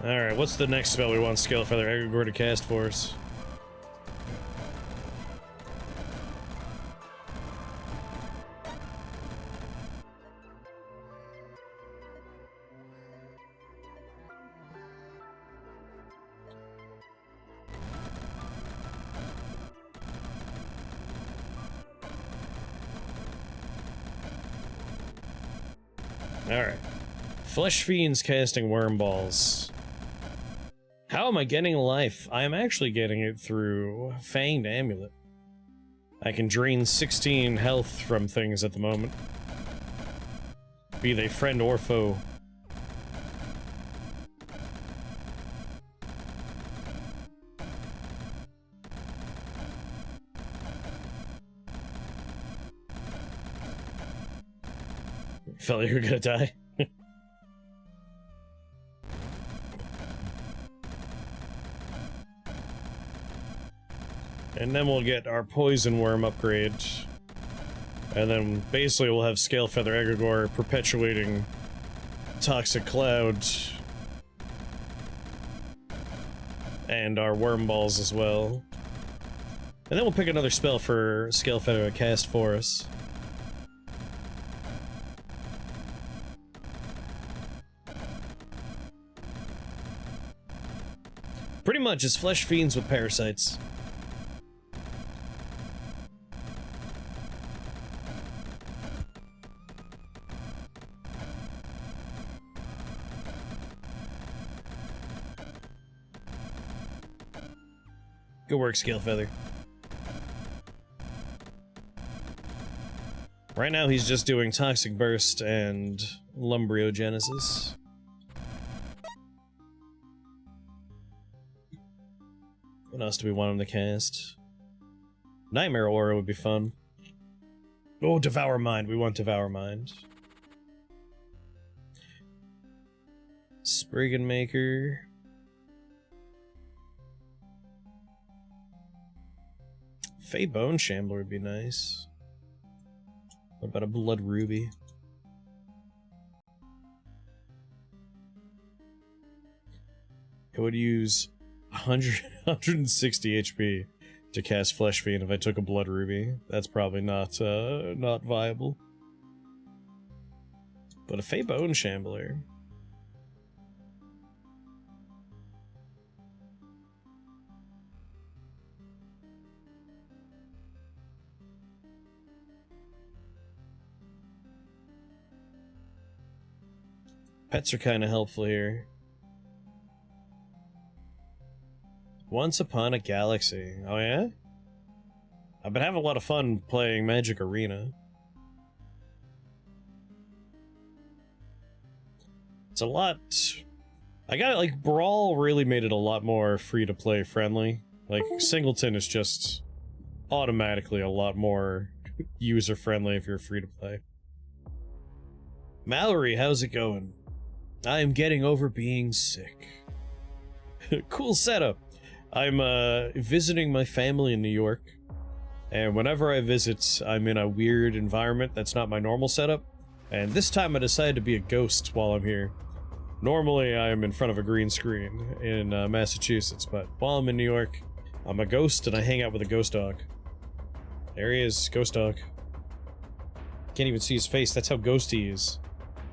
Alright, what's the next spell we want Scalefeather Egregore to cast for us? Alright. Flesh Fiends casting Worm Balls. How am I getting life? I am actually getting it through Fanged Amulet. I can drain 16 health from things at the moment. Be they friend or foe. Felt like you were gonna die. And then we'll get our Poison Worm upgrade. And then basically we'll have Scalefeather Egregore perpetuating Toxic Cloud. And our Worm Balls as well. And then we'll pick another spell for Scalefeather to cast for us. Pretty much, it's Flesh Fiends with Parasites. Good work, Scalefeather. Right now, he's just doing Toxic Burst and Lumbriogenesis. What else do we want him to cast? Nightmare Aura would be fun. Oh, Devour Mind. We want Devour Mind. Spriggan Maker. Fey Bone Shambler would be nice. What about a Blood Ruby? I would use 160 HP to cast Flesh Fiend if I took a Blood Ruby. That's probably not viable. But a Fey Bone Shambler. Pets are kind of helpful here. Once Upon a Galaxy. Oh yeah? I've been having a lot of fun playing Magic Arena. It's a lot... I got it, like, Brawl really made it a lot more free-to-play friendly. Like, Singleton is just automatically a lot more user-friendly if you're free-to-play. Mallory, how's it going? I am getting over being sick. Cool setup. I'm visiting my family in New York, and whenever I visit, I'm in a weird environment that's not my normal setup, and this time I decided to be a ghost while I'm here. Normally I am in front of a green screen in Massachusetts, but while I'm in New York, I'm a ghost and I hang out with a ghost dog. There he is, ghost dog. Can't even see his face, that's how ghosty he is.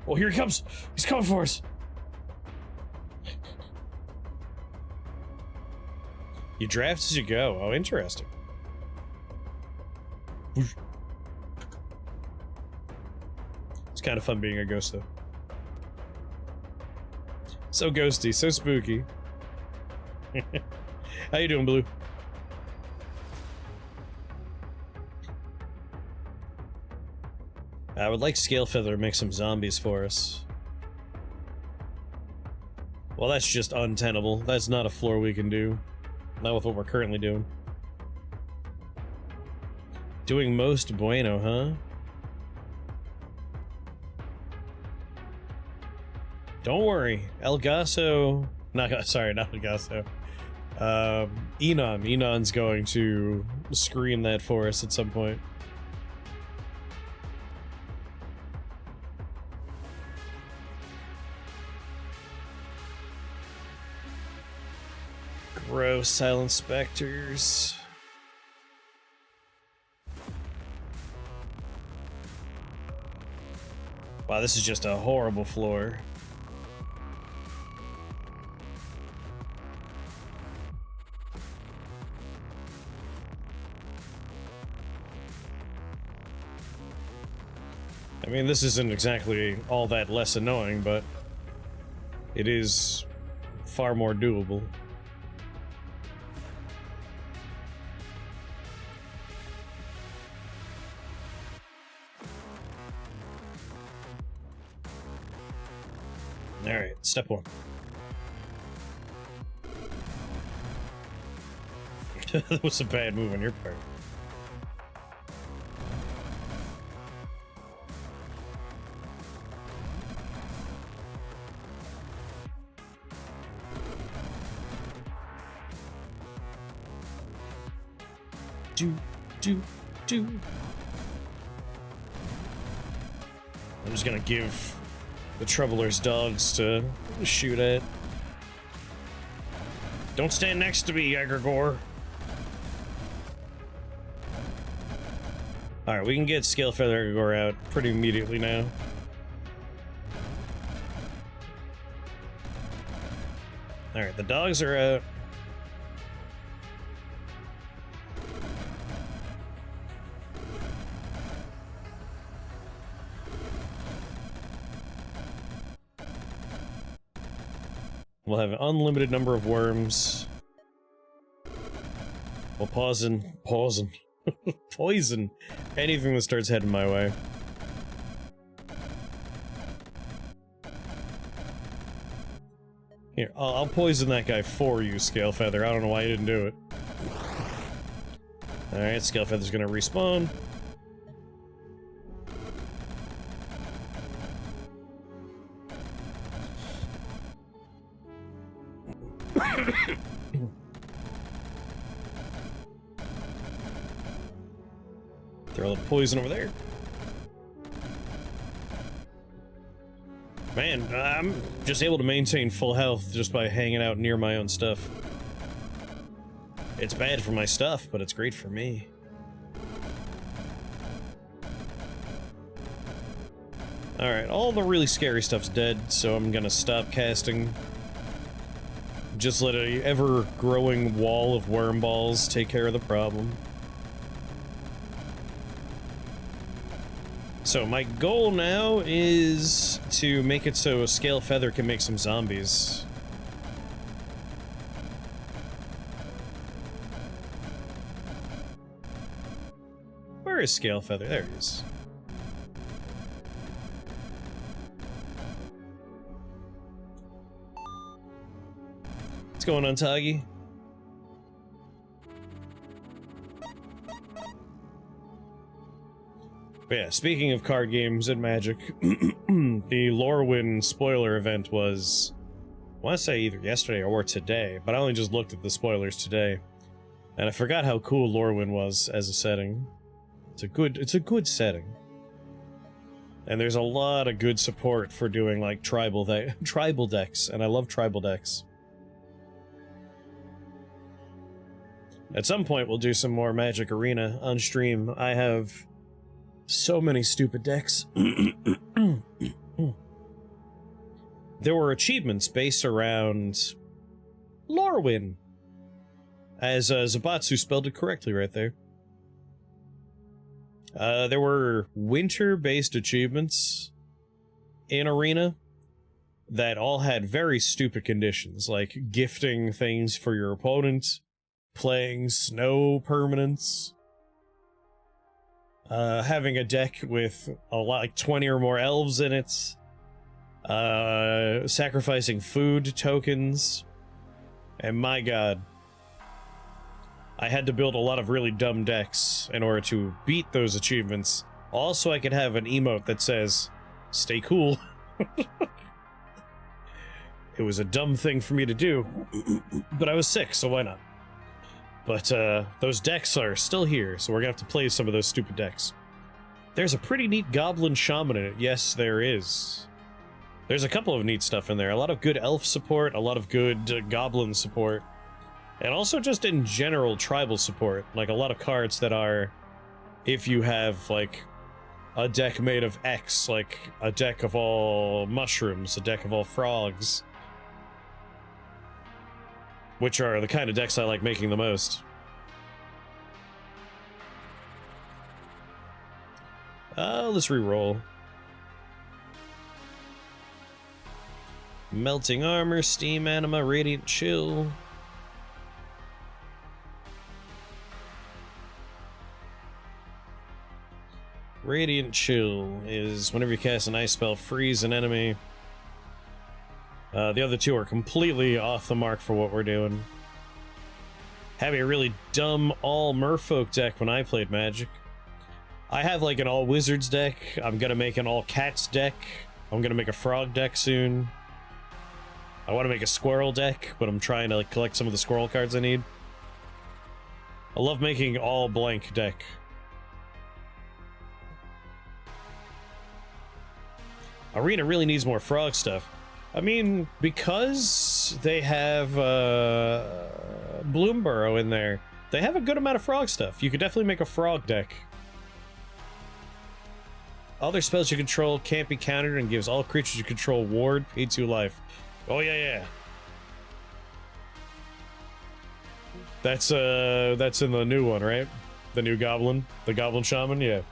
Oh, here he comes! He's coming for us! You draft as you go. Oh, interesting. It's kind of fun being a ghost, though. So ghosty, so spooky. How you doing, Blue? I would like Scalefeather to make some zombies for us. Well, that's just untenable. That's not a floor we can do. Not with what we're currently doing. Doing most bueno, huh? Don't worry. Elgaso... Sorry, not Elgaso. Enon. Enon's going to screen that for us at some point. Gross silent specters. Wow, this is just a horrible floor. I mean, this isn't exactly all that less annoying, but it is far more doable. Alright, step one. That was a bad move on your part. Do. I'm just gonna give the Troubler's dogs to shoot at. Don't stand next to me, Egregore. Alright, we can get Scalefeather Egregore out pretty immediately now. Alright, the dogs are out. We'll have an unlimited number of worms. We'll poison anything that starts heading my way. Here, I'll poison that guy for you, Scalefeather. I don't know why you didn't do it. Alright, Scalefeather's gonna respawn. Throw a little poison over there. Man, I'm just able to maintain full health just by hanging out near my own stuff. It's bad for my stuff, but it's great for me. Alright, all the really scary stuff's dead, so I'm gonna stop casting. Just let a ever-growing wall of worm balls take care of the problem. So my goal now is to make it so Scalefeather can make some zombies. Where is Scalefeather? There he is. What's going on, Toggy? But yeah, speaking of card games and Magic, the Lorwyn spoiler event was, I want to say either yesterday or today, but I only just looked at the spoilers today, and I forgot how cool Lorwyn was as a setting. It's a good setting. And there's a lot of good support for doing like tribal decks, and I love tribal decks. At some point, we'll do some more Magic Arena on stream. I have so many stupid decks. There were achievements based around Lorwyn, as Zabatsu spelled it correctly right there. There were winter-based achievements in Arena that all had very stupid conditions, like gifting things for your opponent, playing snow permanents, having a deck with like 20 or more elves in it, sacrificing food tokens, and my god, I had to build a lot of really dumb decks in order to beat those achievements. Also, I could have an emote that says, "Stay cool." It was a dumb thing for me to do, but I was sick, so why not? But, those decks are still here, so we're gonna have to play some of those stupid decks. There's a pretty neat Goblin Shaman in it. Yes, there is. There's a couple of neat stuff in there. A lot of good elf support, a lot of good goblin support, and also just in general tribal support. Like, a lot of cards that are, if you have, like, a deck made of X, like a deck of all mushrooms, a deck of all frogs, which are the kind of decks I like making the most. Let's re-roll. Melting armor, steam anima, radiant chill. Radiant chill is whenever you cast an ice spell, freeze an enemy. The other two are completely off the mark for what we're doing. Have a really dumb all merfolk deck when I played Magic. I have like an all wizards deck. I'm gonna make an all cats deck. I'm gonna make a frog deck soon. I want to make a squirrel deck, but I'm trying to like collect some of the squirrel cards I need. I love making all blank deck. Arena really needs more frog stuff. I mean, because they have Bloomburrow in there, they have a good amount of frog stuff. You could definitely make a frog deck. Other spells you control can't be countered and gives all creatures you control ward, pay 2 life. Oh yeah. That's in the new one, right? The new goblin, the goblin shaman, yeah.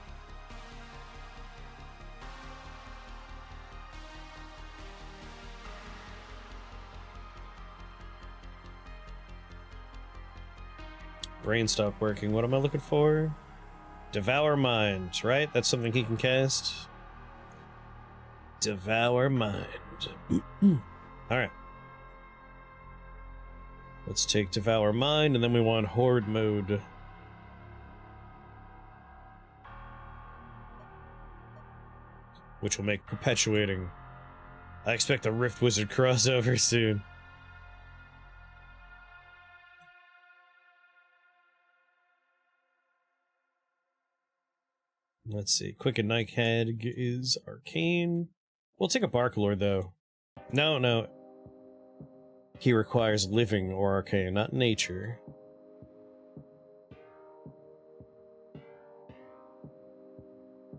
Brain stopped working. What am I looking for? Devour Mind, right? That's something he can cast. Devour Mind. Alright. Let's take Devour Mind, and then we want Horde mode. Which will make Perpetuating. I expect a Rift Wizard crossover soon. Let's see. Quicken Nighthag is arcane. We'll take a Barklord, though. No. He requires living or arcane, not nature.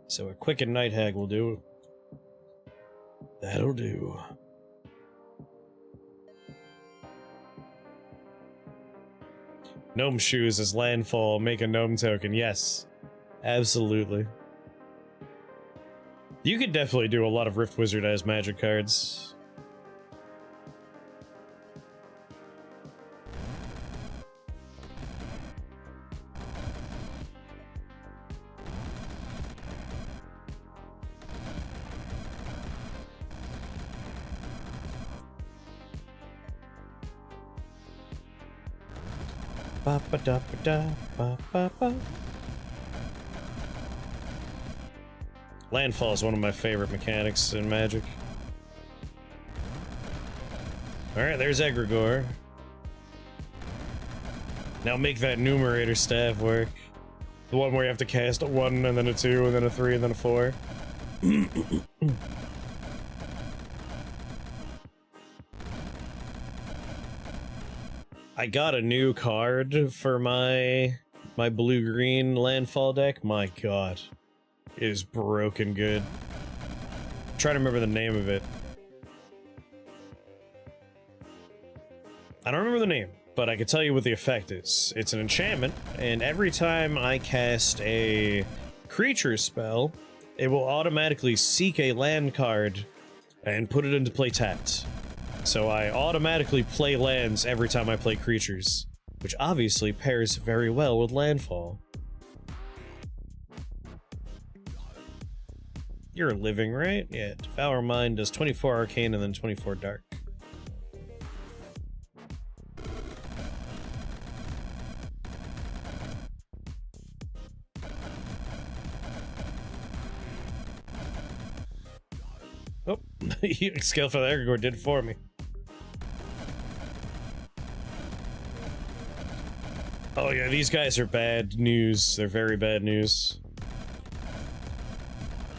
So a Quicken Nighthag will do. That'll do. Gnome Shoes as landfall. Make a gnome token. Yes. Absolutely. You could definitely do a lot of Rift Wizard as magic cards. Ba ba da ba da ba ba ba. Landfall is one of my favorite mechanics in Magic. Alright, there's Egregore. Now make that numerator staff work. The one where you have to cast a 1, and then a 2, and then a 3, and then a 4. I got a new card for my blue-green landfall deck. My god. It is broken good. I'm trying to remember the name of it. I don't remember the name, but I can tell you what the effect is. It's an enchantment, and every time I cast a creature spell, it will automatically seek a land card and put it into play tapped. So I automatically play lands every time I play creatures, which obviously pairs very well with landfall. You're living, right? Yeah, Devour Mind does 24 arcane and then 24 dark. Oh, Scalefeather Egregore did it for me. Oh yeah, these guys are bad news. They're very bad news.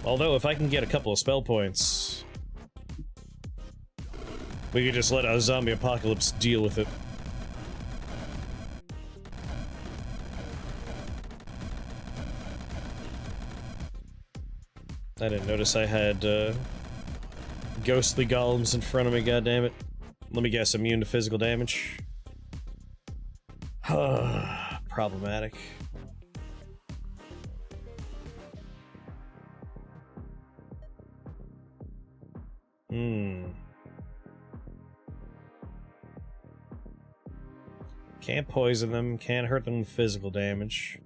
Although, if I can get a couple of spell points, we could just let a zombie apocalypse deal with it. I didn't notice I had ghostly golems in front of me, goddammit. Let me guess, immune to physical damage. Problematic. Can't poison them, can't hurt them with physical damage.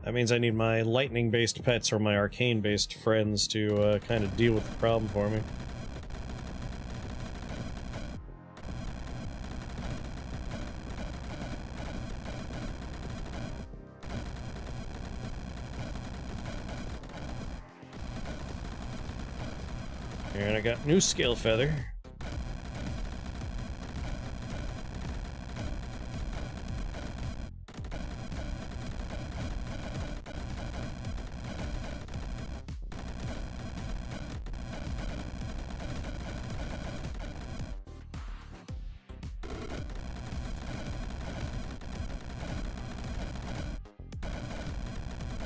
That means I need my lightning-based pets or my arcane-based friends to kind of deal with the problem for me. And I got new Scalefeather.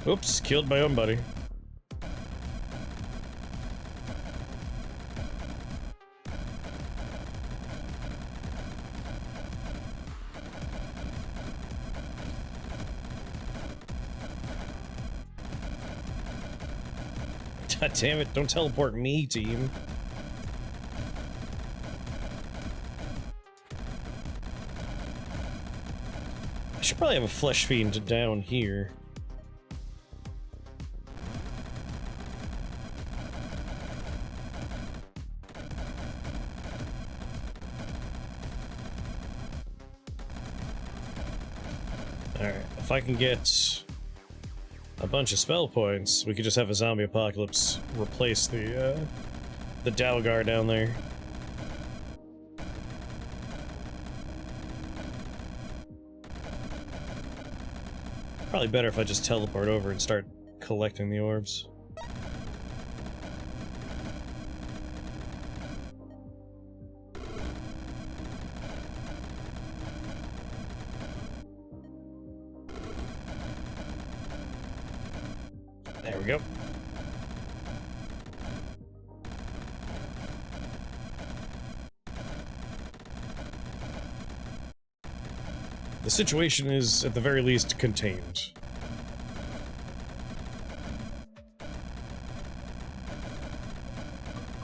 Oops, killed my own buddy. God damn it, don't teleport me, team. I should probably have a flesh fiend down here. Alright, if I can get a bunch of spell points, we could just have a zombie apocalypse replace the Dalgar down there. Probably better if I just teleport over and start collecting the orbs. There we go. The situation is, at the very least, contained.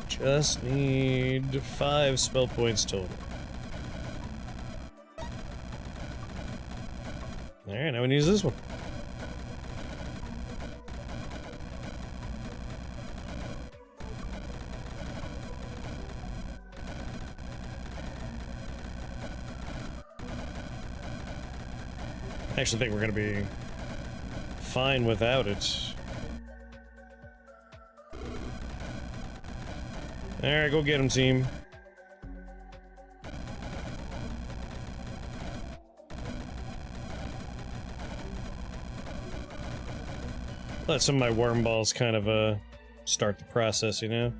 Just need 5 spell points total. Alright, now we need this one. I actually think we're gonna be fine without it. Alright, go get him, team. Let some of my worm balls kind of start the process, you know?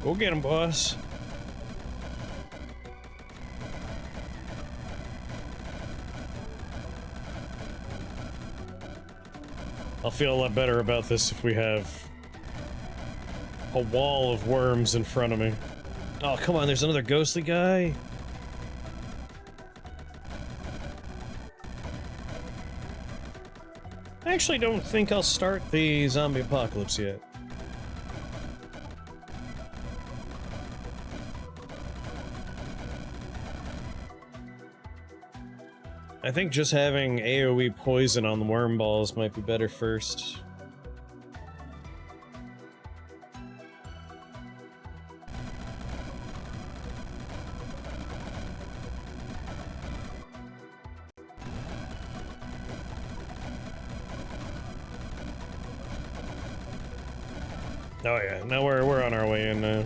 Go get him, boss. I'll feel a lot better about this if we have a wall of worms in front of me. Oh, come on, there's another ghostly guy. I actually don't think I'll start the zombie apocalypse yet. I think just having AoE poison on the worm balls might be better first. Oh yeah, now we're on our way in now.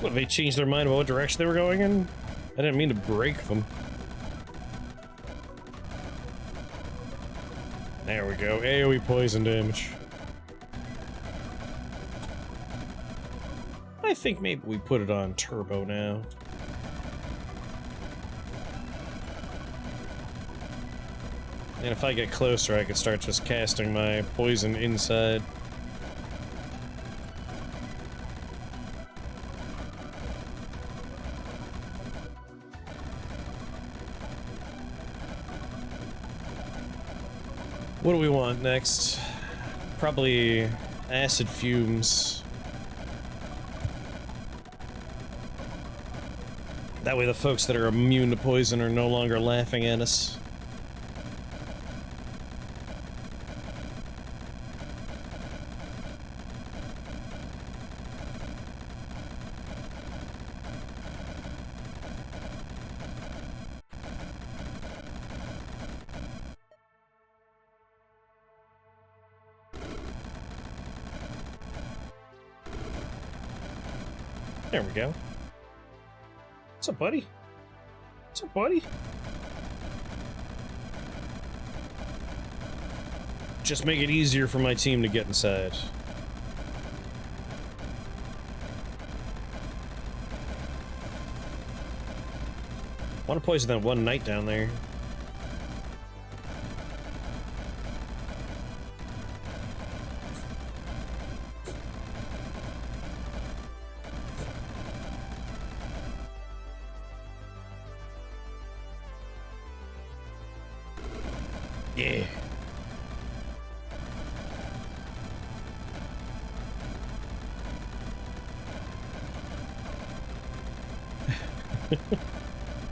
What, they changed their mind about what direction they were going in? I didn't mean to break them. There we go, AoE poison damage. I think maybe we put it on turbo now. And if I get closer, I could start just casting my poison inside. What do we want next? Probably acid fumes. That way the folks that are immune to poison are no longer laughing at us. There we go. What's up, buddy? What's up, buddy? Just make it easier for my team to get inside. Want to poison that one knight down there. Yeah.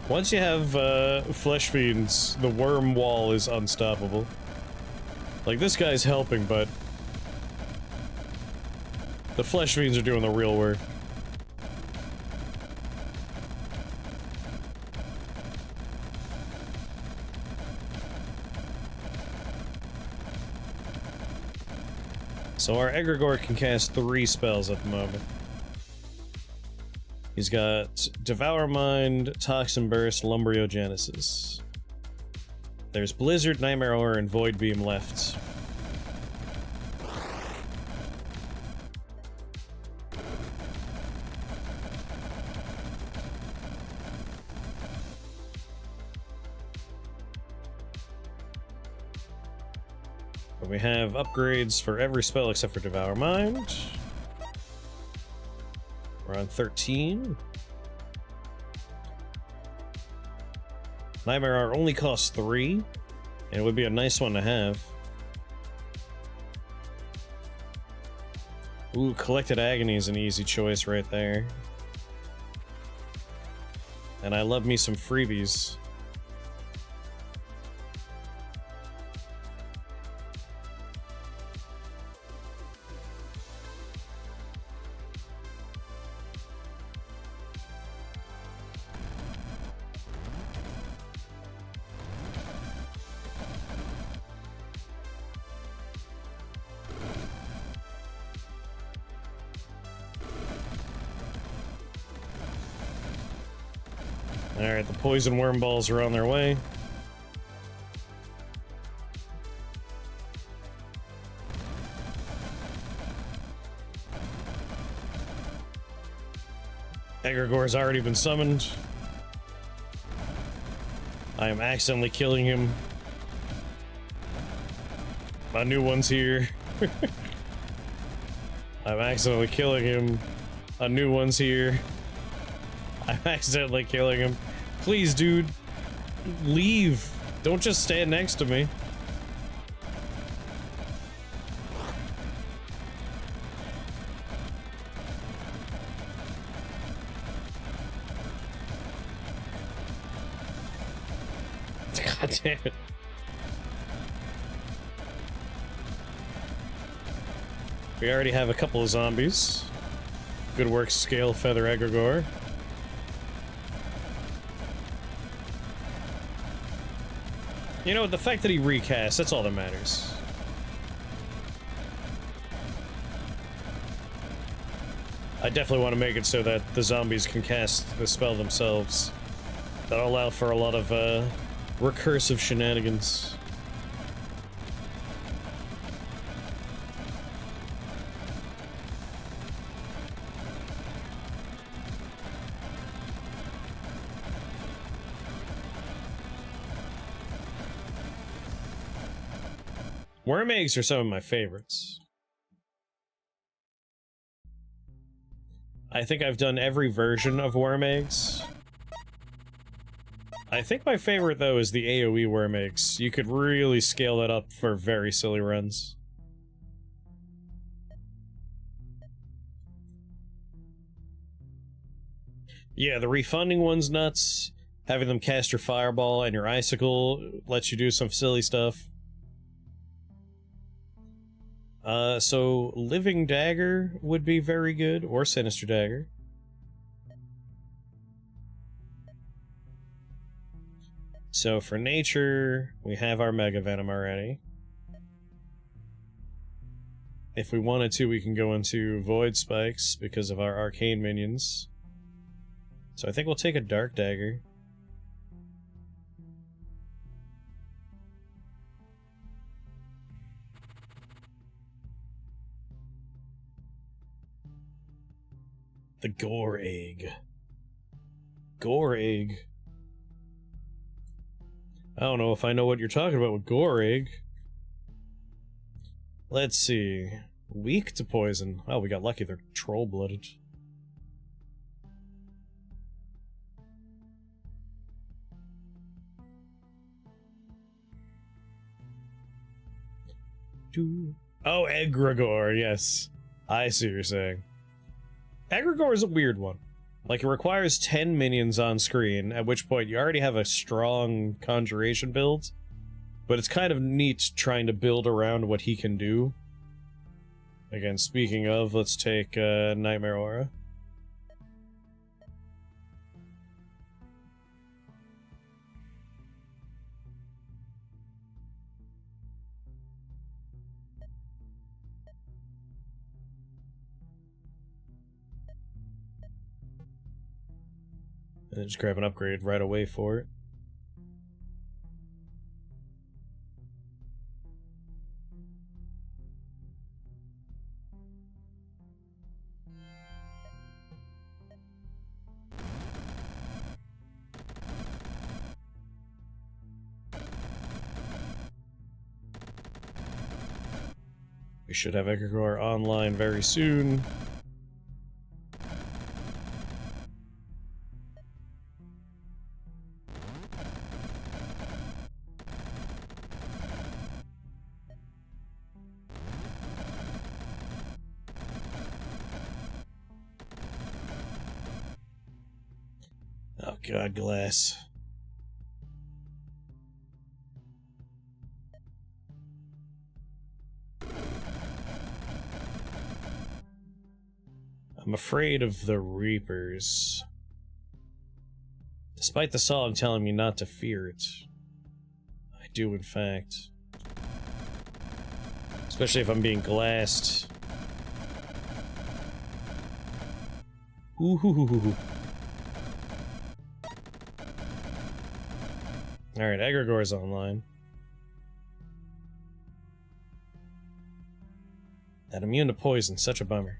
Once you have flesh fiends, the worm wall is unstoppable. Like, this guy's helping, but the flesh fiends are doing the real work. So our Egregore can cast 3 spells at the moment. He's got Devour Mind, Toxin Burst, Lumbriogenesis. There's Blizzard, Nightmare Aura, and Void Beam left. But we have upgrades for every spell except for Devour Mind. We're on 13. Nightmare Hour only costs 3, and it would be a nice one to have. Ooh, Collected Agony is an easy choice right there. And I love me some freebies. Alright, the poison worm balls are on their way. Egregore's already been summoned. I am accidentally killing him. My new one's here. I'm accidentally killing him. A new one's here. I'm accidentally killing him. Please, dude. Leave. Don't just stand next to me. God damn it. We already have a couple of zombies. Good work, Scalefeather Egregore. You know, the fact that he recast, that's all that matters. I definitely want to make it so that the zombies can cast the spell themselves. That'll allow for a lot of, recursive shenanigans. Worm eggs are some of my favorites. I think I've done every version of worm eggs. I think my favorite, though, is the AoE Worm Eggs. You could really scale that up for very silly runs. Yeah, the refunding one's nuts. Having them cast your Fireball and your Icicle lets you do some silly stuff. So Living Dagger would be very good, or Sinister Dagger. So for nature, we have our Mega Venom already. If we wanted to, we can go into Void Spikes because of our arcane minions. So I think we'll take a Dark Dagger. The Gore Egg. Gore Egg. I don't know if I know what you're talking about with Gore Egg. Let's see. Weak to poison. Oh, we got lucky. They're troll-blooded. Oh, Egregore, yes. I see what you're saying. Egregore is a weird one. Like, it requires 10 minions on screen, at which point you already have a strong conjuration build, but it's kind of neat trying to build around what he can do. Again, speaking of, let's take Nightmare Aura. And then just grab an upgrade right away for it. We should have Egregore online very soon. Oh god, glass. I'm afraid of the Reapers. Despite the song telling me not to fear it, I do in fact. Especially if I'm being glassed. Ooh. Alright, Egregore's online. That immune to poison, such a bummer.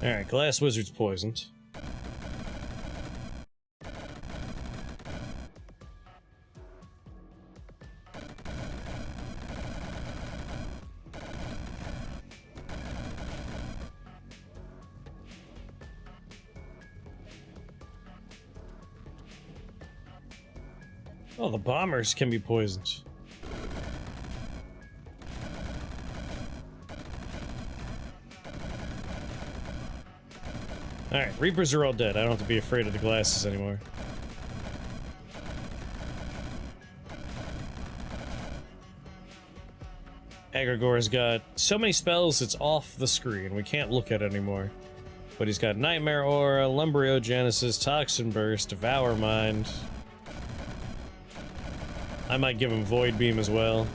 Alright, Glass Wizard's poisoned. Oh, the bombers can be poisoned. Alright, Reapers are all dead. I don't have to be afraid of the glasses anymore. Egregore's got so many spells, it's off the screen. We can't look at it anymore. But he's got Nightmare Aura, Lumberiogenesis, Toxin Burst, Devour Mind. I might give him Void Beam as well.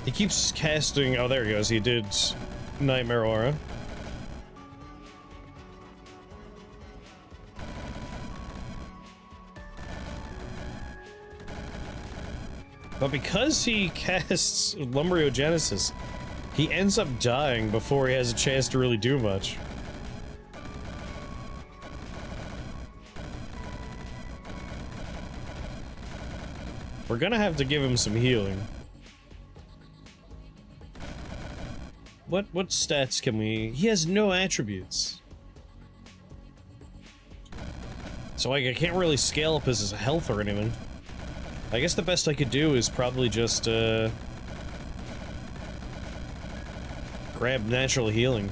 He keeps casting... Oh, there he goes. He did Nightmare Aura. But because he casts Lumberiogenesis, He ends up dying before he has a chance to really do much. We're gonna have to give him some healing. What stats can we... He has no attributes. So like, I can't really scale up his health or anything. I guess the best I could do is probably just, grab natural healing.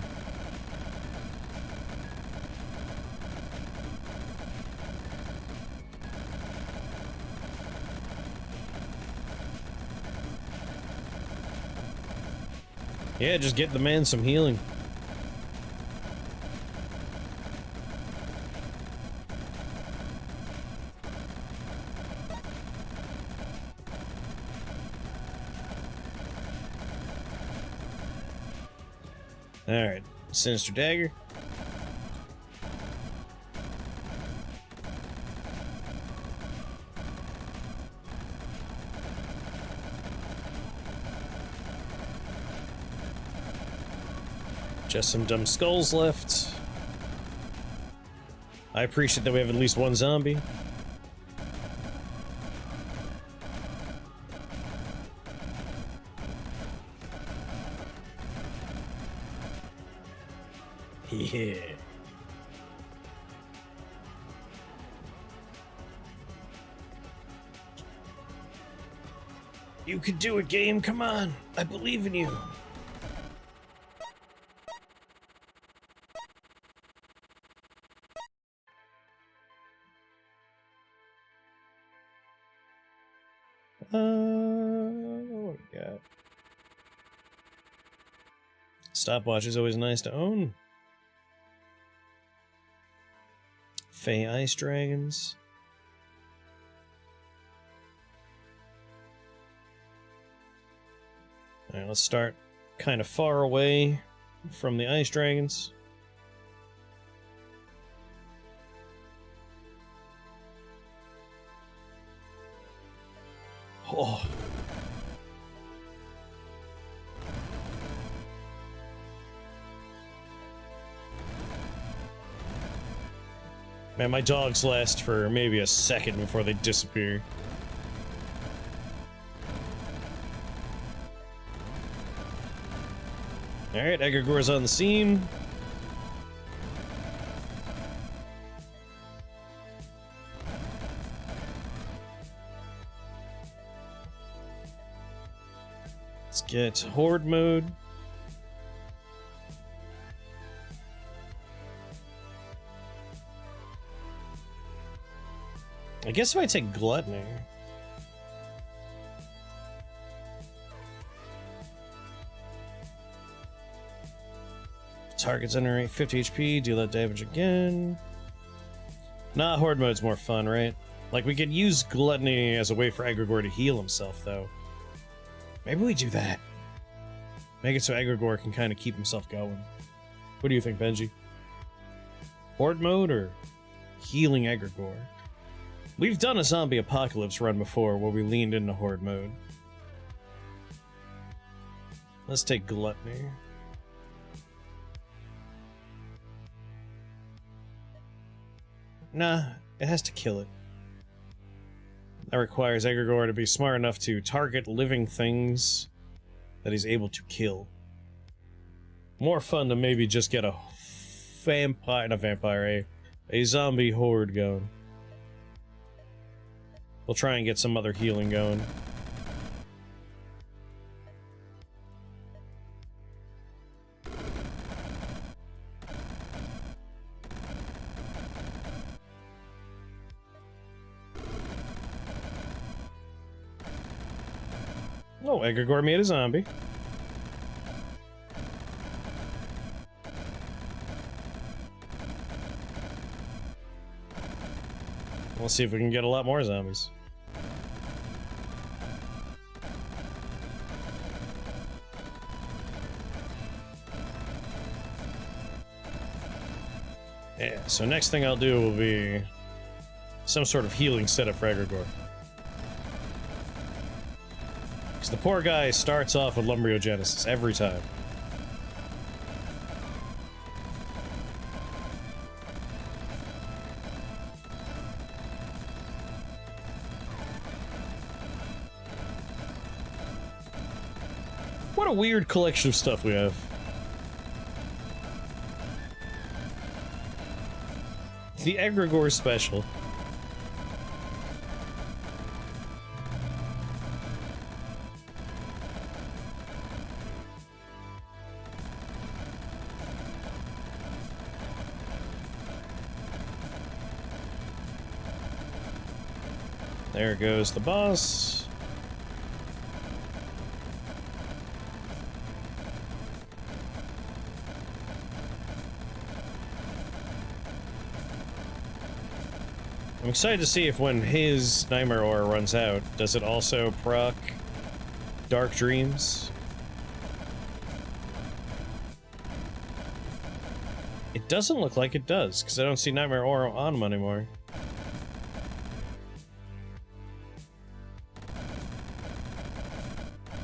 Yeah, just get the man some healing. Alright, Sinister Dagger. Just some dumb skulls left. I appreciate that we have at least one zombie. Yeah. You can do it, game. Come on. I believe in you. What do we got? Stopwatch is always nice to own. Fey Ice Dragons. Alright, let's start kind of far away from the Ice Dragons. Oh. Man, my dogs last for maybe a second before they disappear. Alright, Egregore's on the scene. Let's get Horde mode. I guess if I take Gluttony. Targets generate 50 HP, deal that damage again. Nah, Horde mode's more fun, right? Like, we could use Gluttony as a way for Egregore to heal himself, though. Maybe we do that. Make it so Egregore can kind of keep himself going. What do you think, Benji? Horde mode or healing Egregore? We've done a zombie apocalypse run before where we leaned into Horde mode. Let's take Gluttony. Nah, it has to kill it. That requires Egregore to be smart enough to target living things that he's able to kill. More fun to maybe just get a a zombie horde going. We'll try and get some other healing going. Oh, Egregore made a zombie. We'll see if we can get a lot more zombies. Yeah, so next thing I'll do will be some sort of healing setup for Egregore. The poor guy starts off with lumbriogenesis every time. What a weird collection of stuff we have. The Egregore special. There goes the boss. I'm excited to see if when his Nightmare Aura runs out, does it also proc Dark Dreams? It doesn't look like it does, because I don't see Nightmare Aura on him anymore.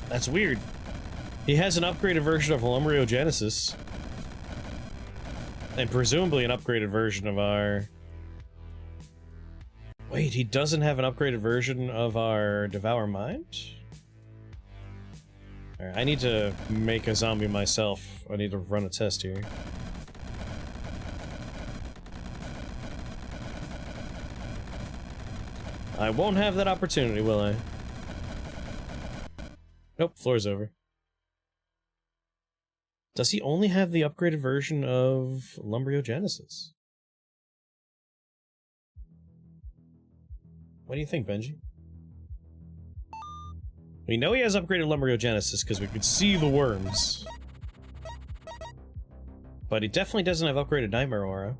That's weird. He has an upgraded version of Lumbriogenesis. And presumably an upgraded version of our... Wait, he doesn't have an upgraded version of our Devour Mind? Alright, I need to make a zombie myself. I need to run a test here. I won't have that opportunity, will I? Nope, floor's over. Does he only have the upgraded version of Lumbriogenesis? What do you think, Benji? We know he has upgraded Lumbriogenesis because we could see the worms. But he definitely doesn't have upgraded Nightmare Aura.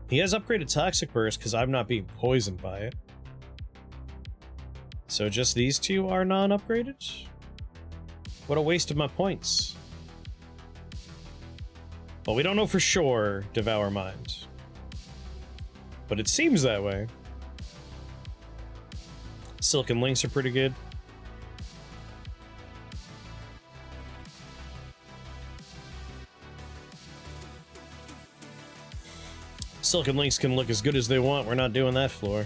He has upgraded Toxic Burst because I'm not being poisoned by it. So just these two are non-upgraded? What a waste of my points. Well, we don't know for sure, Devour Mind. But it seems that way. Silken Links are pretty good. Silken Links can look as good as they want, we're not doing that floor.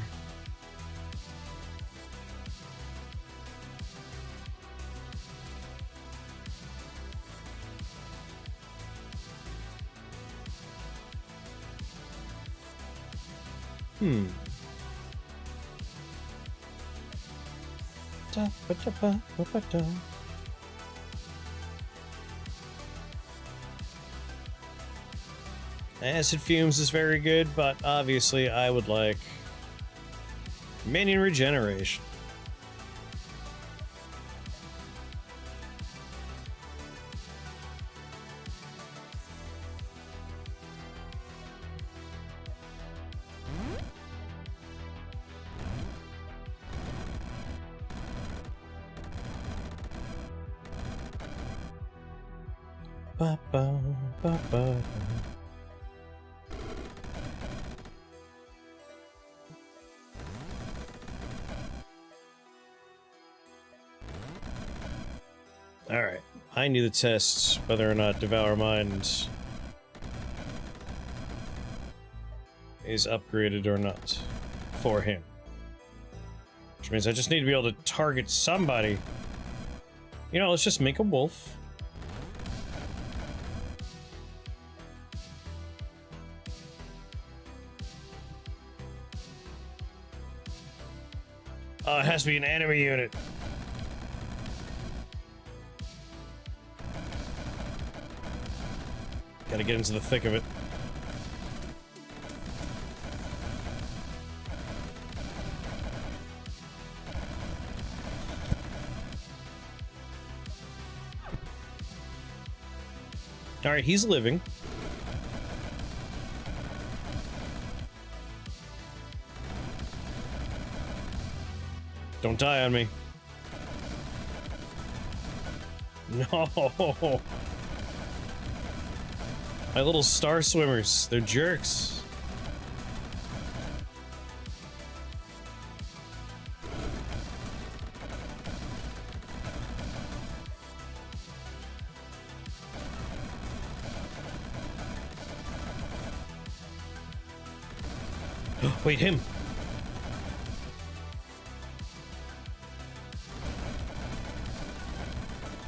Acid Fumes is very good, but obviously I would like Minion Regeneration. Ba ba ba ba. Alright, I need to test whether or not Devour Mind is upgraded or not for him. Which means I just need to be able to target somebody. You know, let's just make a wolf. Oh, it has to be an enemy unit. Gotta get into the thick of it. Alright, he's living. Don't die on me. No! My little star swimmers, they're jerks. Wait, him.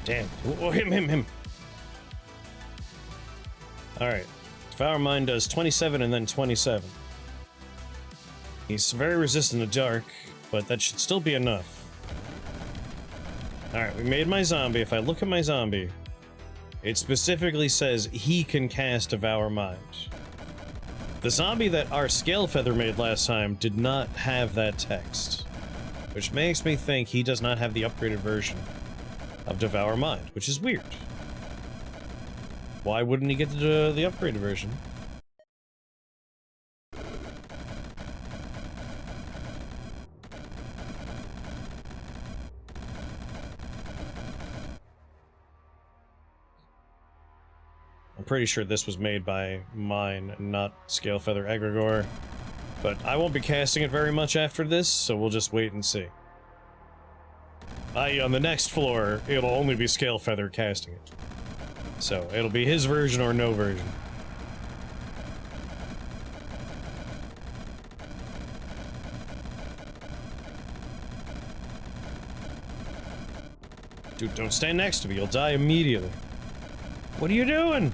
Damn. Oh, him. Alright. Devour Mind does 27 and then 27. He's very resistant to dark, but that should still be enough. Alright, we made my zombie. If I look at my zombie, it specifically says he can cast Devour Mind. The zombie that our Scalefeather made last time did not have that text, which makes me think he does not have the upgraded version of Devour Mind, which is weird. Why wouldn't he get the upgraded version? I'm pretty sure this was made by mine and not Scalefeather Egregore, but I won't be casting it very much after this, so we'll just wait and see. On the next floor, it'll only be Scalefeather casting it. So, it'll be his version or no version. Dude, don't stand next to me, you'll die immediately. What are you doing?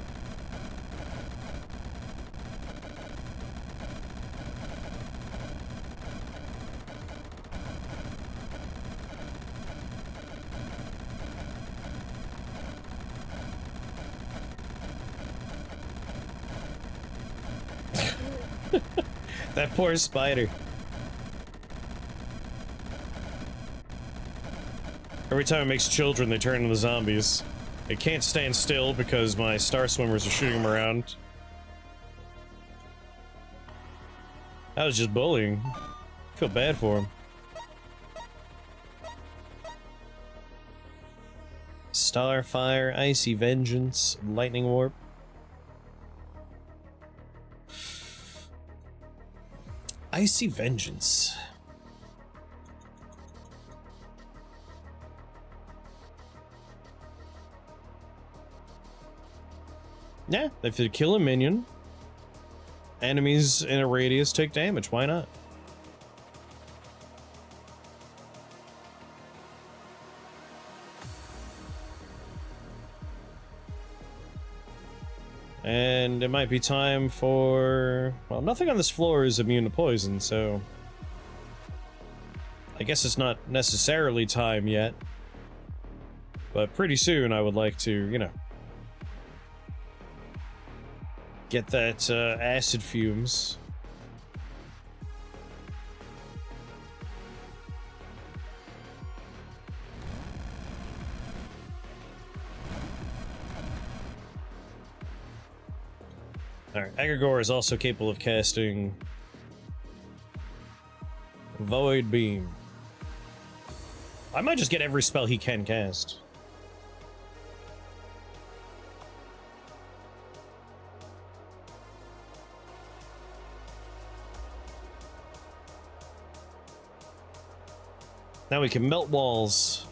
That poor spider. Every time it makes children, they turn into zombies. They can't stand still because my star swimmers are shooting them around. That was just bullying. I feel bad for him. Starfire, Icy Vengeance, Lightning Warp. Icy Vengeance. Yeah, if you kill a minion, enemies in a radius take damage. Why not? And it might be time for... well, nothing on this floor is immune to poison, so... I guess it's not necessarily time yet. But pretty soon I would like to, you know... get that, acid fumes. Alright, Egregore is also capable of casting Void Beam. I might just get every spell he can cast. Now we can melt walls.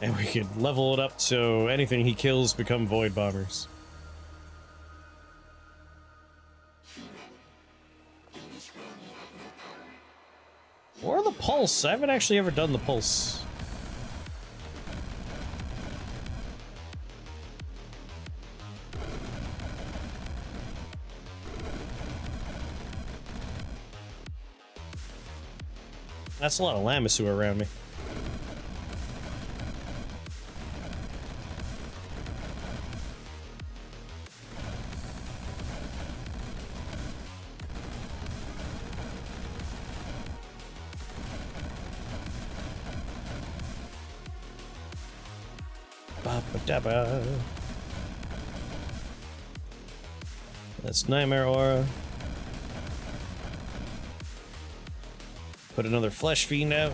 And we can level it up so anything he kills become Void Bombers. Or the Pulse. I haven't actually ever done the Pulse. That's a lot of Lamasu around me. Ba-ba-da-ba. That's Nightmare Aura. Put another Flesh Fiend out.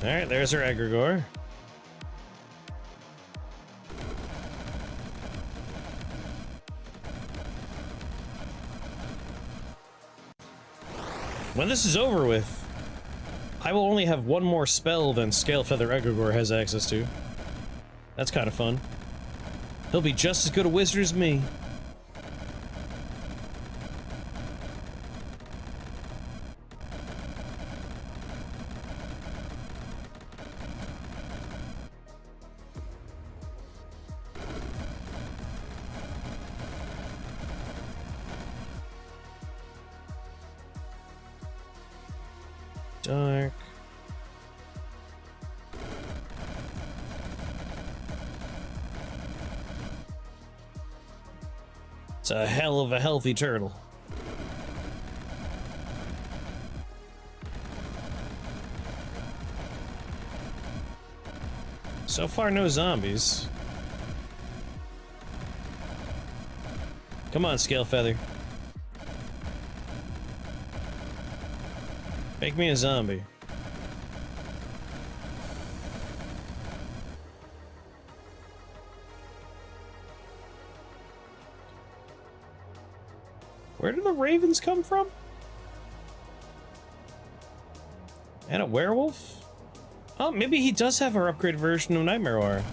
Alright, there's our Egregore. When this is over with, I will only have one more spell than Scalefeather Egregore has access to. That's kind of fun. He'll be just as good a wizard as me. Dark. It's a hell of a healthy turtle. So far, no zombies. Come on, Scalefeather. Make me a zombie. Where do the ravens come from? And a werewolf? Oh, maybe he does have our upgraded version of Nightmare Aura.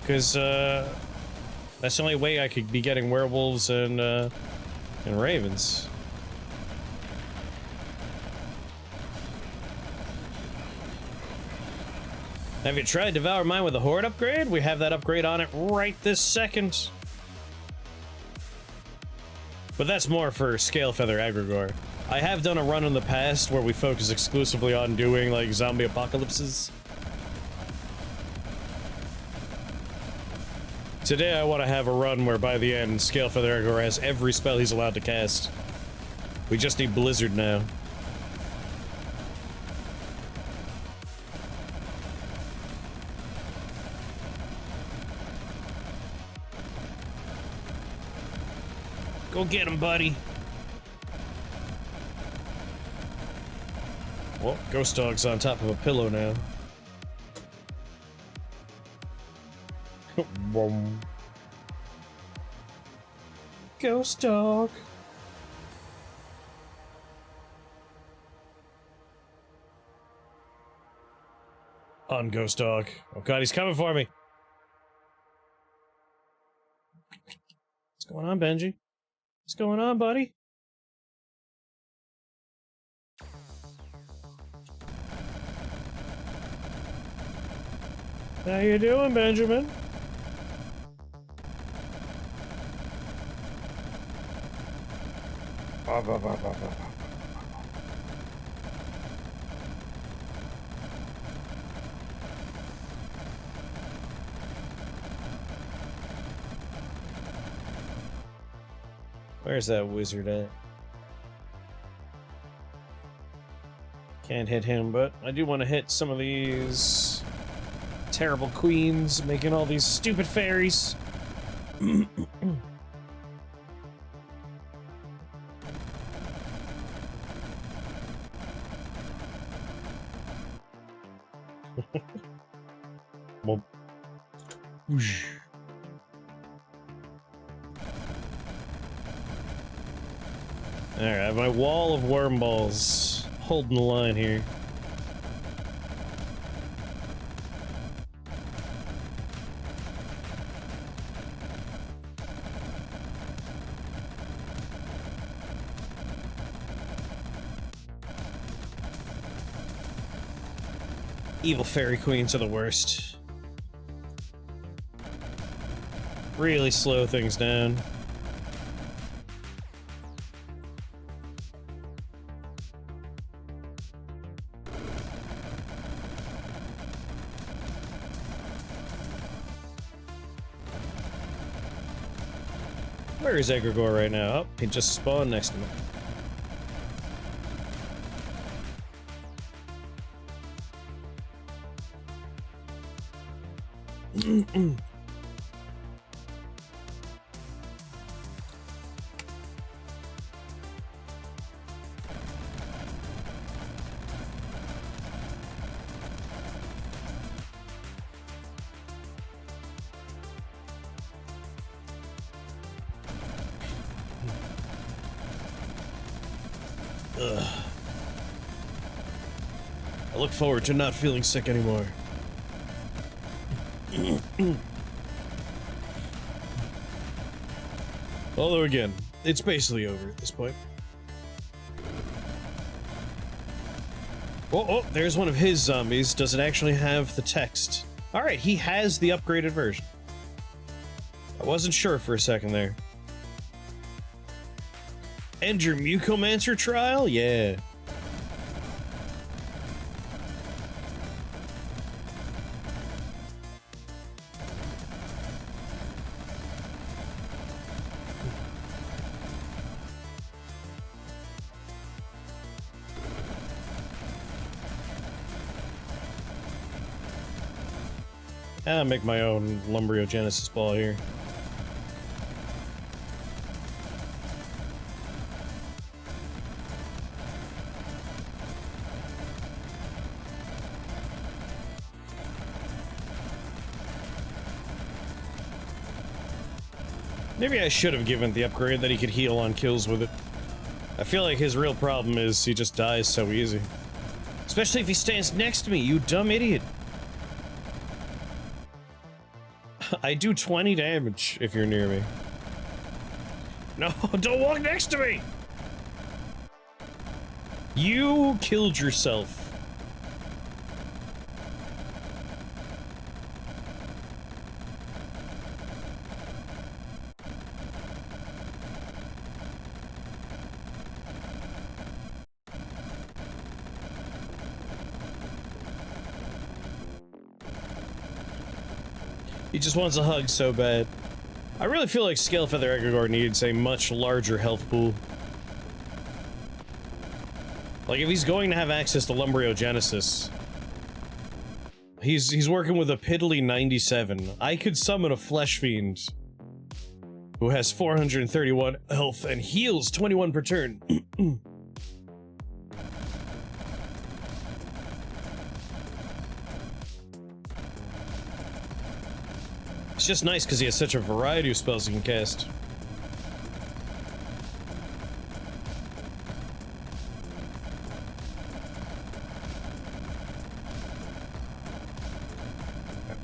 Because, that's the only way I could be getting werewolves and ravens. Have you tried Devour Mine with a Horde upgrade? We have that upgrade on it right this second. But that's more for Scalefeather Egregore. I have done a run in the past where we focus exclusively on doing, like, zombie apocalypses. Today I want to have a run where by the end, Scalefeather Egregore has every spell he's allowed to cast. We just need Blizzard now. Go get him, buddy. Well, Ghost Dog's on top of a pillow now. Ghost Dog. On Ghost Dog. Oh god, he's coming for me. What's going on, Benji? What's going on, buddy? How you doing, Benjamin? Where's that wizard at? Can't hit him, but I do want to hit some of these terrible queens making all these stupid fairies. Well, whoosh. Alright, I have my wall of worm balls holding the line here. Evil fairy queens are the worst. Really slow things down. Where is Egregore right now? Oh, he just spawned next to me. Ugh. I look forward to not feeling sick anymore. Although again, it's basically over at this point. Oh, there's one of his zombies. Does it actually have the text? Alright, he has the upgraded version. I wasn't sure for a second there. End your Mucomancer trial? Yeah. I'll make my own Lumbriogenesis ball here. Maybe I should have given the upgrade that he could heal on kills with it. I feel like his real problem is he just dies so easy. Especially if he stands next to me, you dumb idiot. I do 20 damage if you're near me. No, don't walk next to me! You killed yourself. He just wants a hug so bad. I really feel like Scalefeather Egregore needs a much larger health pool. Like, if he's going to have access to Lumbriogenesis, he's working with a piddly 97. I could summon a Flesh Fiend who has 431 health and heals 21 per turn. It's just nice because he has such a variety of spells he can cast.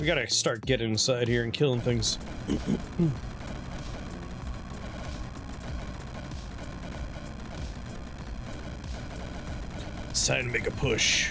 We gotta start getting inside here and killing things. It's time to make a push.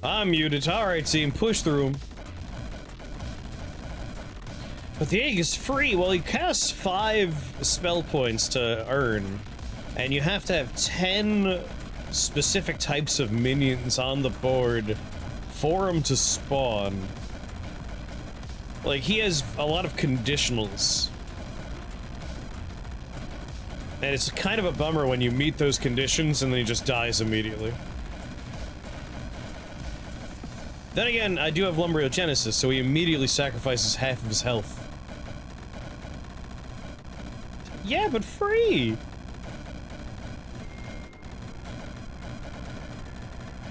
I'm muted. Alright, team, push through him. But the egg is free. Well, he casts 5 spell points to earn, and you have to have 10 specific types of minions on the board for him to spawn. Like, he has a lot of conditionals. And it's kind of a bummer when you meet those conditions and then he just dies immediately. Then again, I do have Lumbriogenesis, so he immediately sacrifices half of his health. Yeah, but free!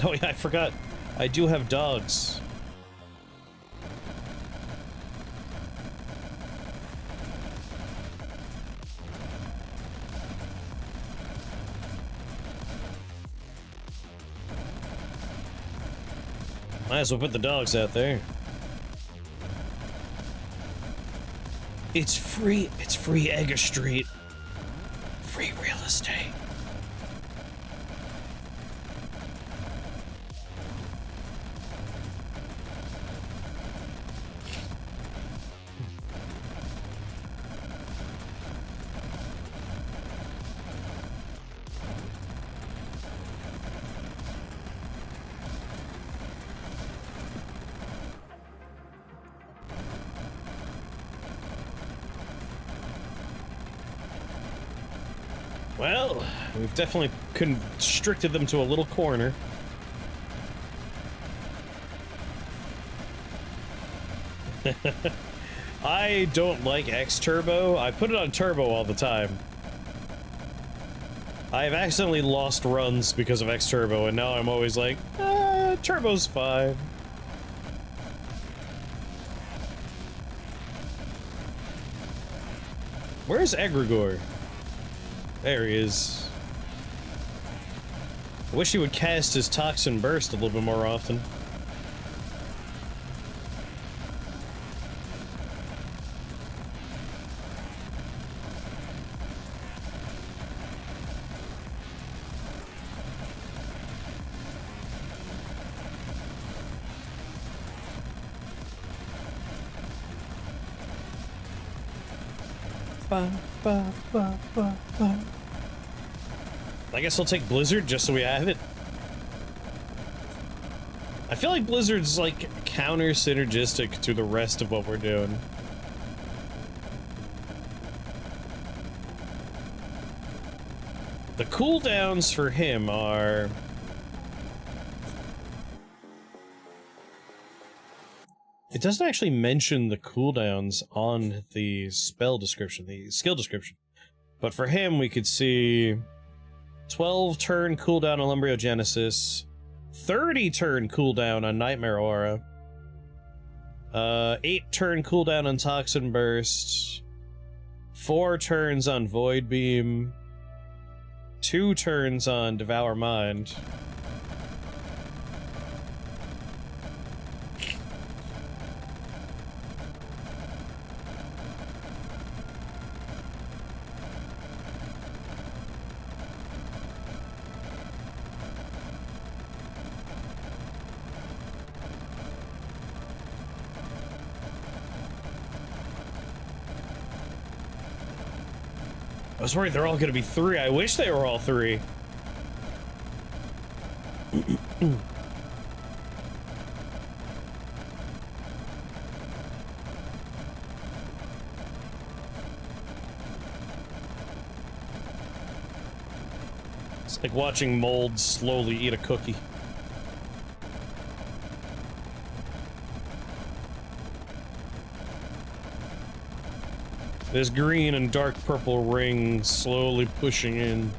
Oh yeah, I forgot. I do have dogs. Might as well put the dogs out there. It's free Egger Street. Free real estate. Well, we've definitely constricted them to a little corner. I don't like X Turbo. I put it on Turbo all the time. I've accidentally lost runs because of X Turbo, and now I'm always like, Turbo's fine. Where's Egregore? There he is. I wish he would cast his Toxin Burst a little bit more often. I guess I'll take Blizzard just so we have it. I feel like Blizzard's like counter synergistic to the rest of what we're doing. The cooldowns for him are... It doesn't actually mention the cooldowns on the spell description, the skill description. But for him, we could see 12 turn cooldown on Lumbriogenesis, 30 turn cooldown on Nightmare Aura, 8 turn cooldown on Toxin Burst, 4 turns on Void Beam, 2 turns on Devour Mind. I was worried they're all gonna be 3. I wish they were all 3. It's like watching molds slowly eat a cookie. This green and dark purple ring slowly pushing in.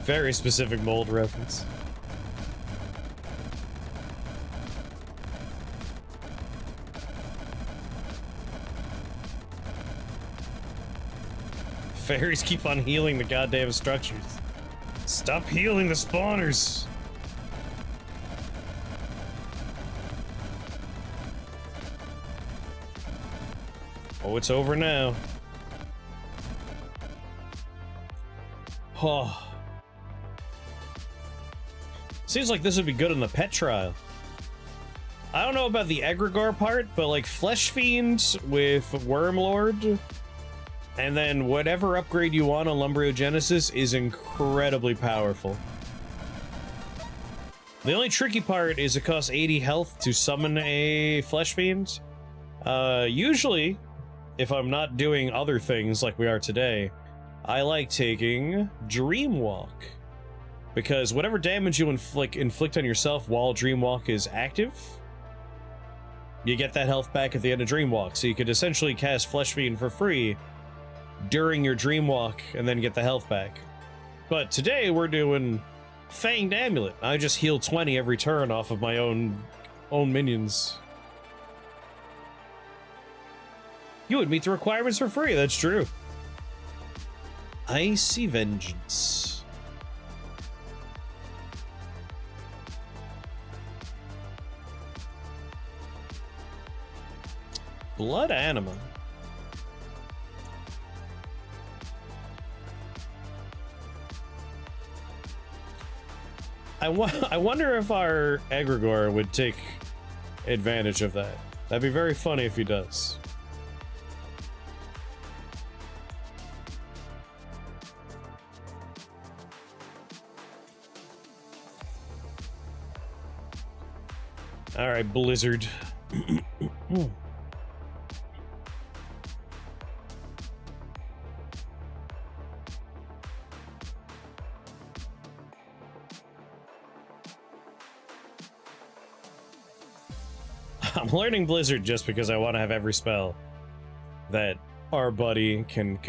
Very specific mold reference. Fairies keep on healing the goddamn structures. Stop healing the spawners! Oh, it's over now. Oh. Seems like this would be good in the pet trial. I don't know about the Egregore part, but like Flesh Fiend with Wormlord, and then whatever upgrade you want on Lumbriogenesis is incredibly powerful. The only tricky part is it costs 80 health to summon a Flesh Fiend. Usually, if I'm not doing other things like we are today, I like taking Dreamwalk. Because whatever damage you inflict on yourself while Dreamwalk is active, you get that health back at the end of Dreamwalk. So you could essentially cast Flesh Fiend for free during your Dreamwalk and then get the health back. But today we're doing Fanged Amulet. I just heal 20 every turn off of my own minions. You would meet the requirements for free, that's true. Icy Vengeance. Blood Anima. I wonder if our Egregore would take advantage of that. That'd be very funny if he does. Alright, Blizzard. I'm learning Blizzard just because I want to have every spell that our buddy can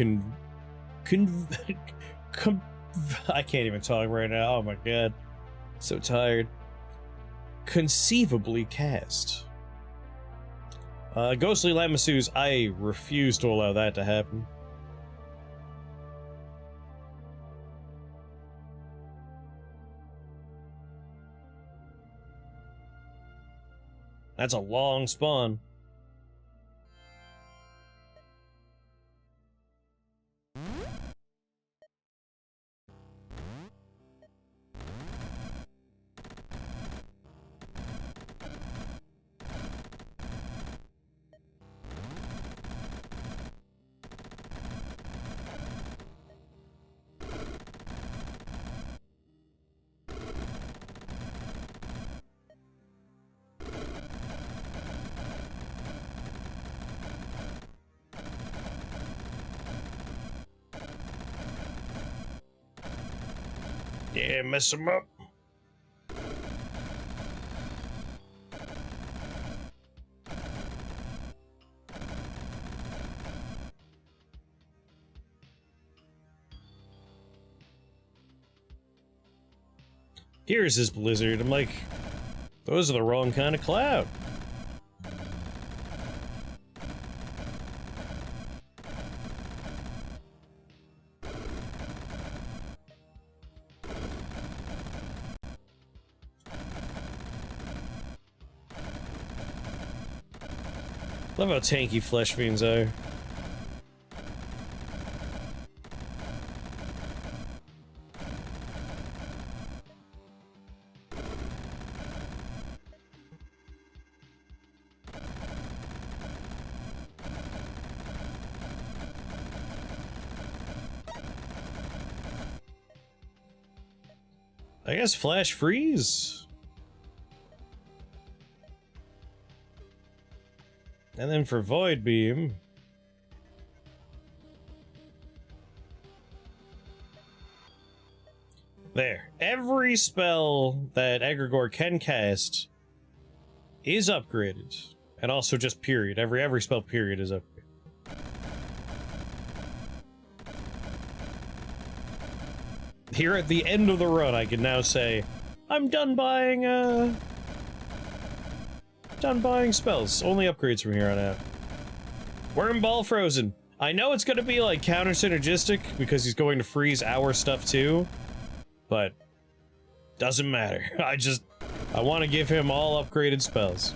I can't even talk right now. Oh my god. So tired. Conceivably cast. Ghostly Lamassus, I refuse to allow that to happen. That's a long spawn. Yeah, mess him up. Here's his Blizzard. I'm like, those are the wrong kind of cloud. Love how tanky Flesh Fiends are. I guess Flash Freeze. And then for Void Beam... There. Every spell that Egregore can cast is upgraded. And also just period. Every spell period is upgraded. Here at the end of the run, I can now say, I'm done buying spells. Only upgrades from here on out. Worm Ball Frozen. I know it's gonna be like counter synergistic because he's going to freeze our stuff too, but doesn't matter. I want to give him all upgraded spells.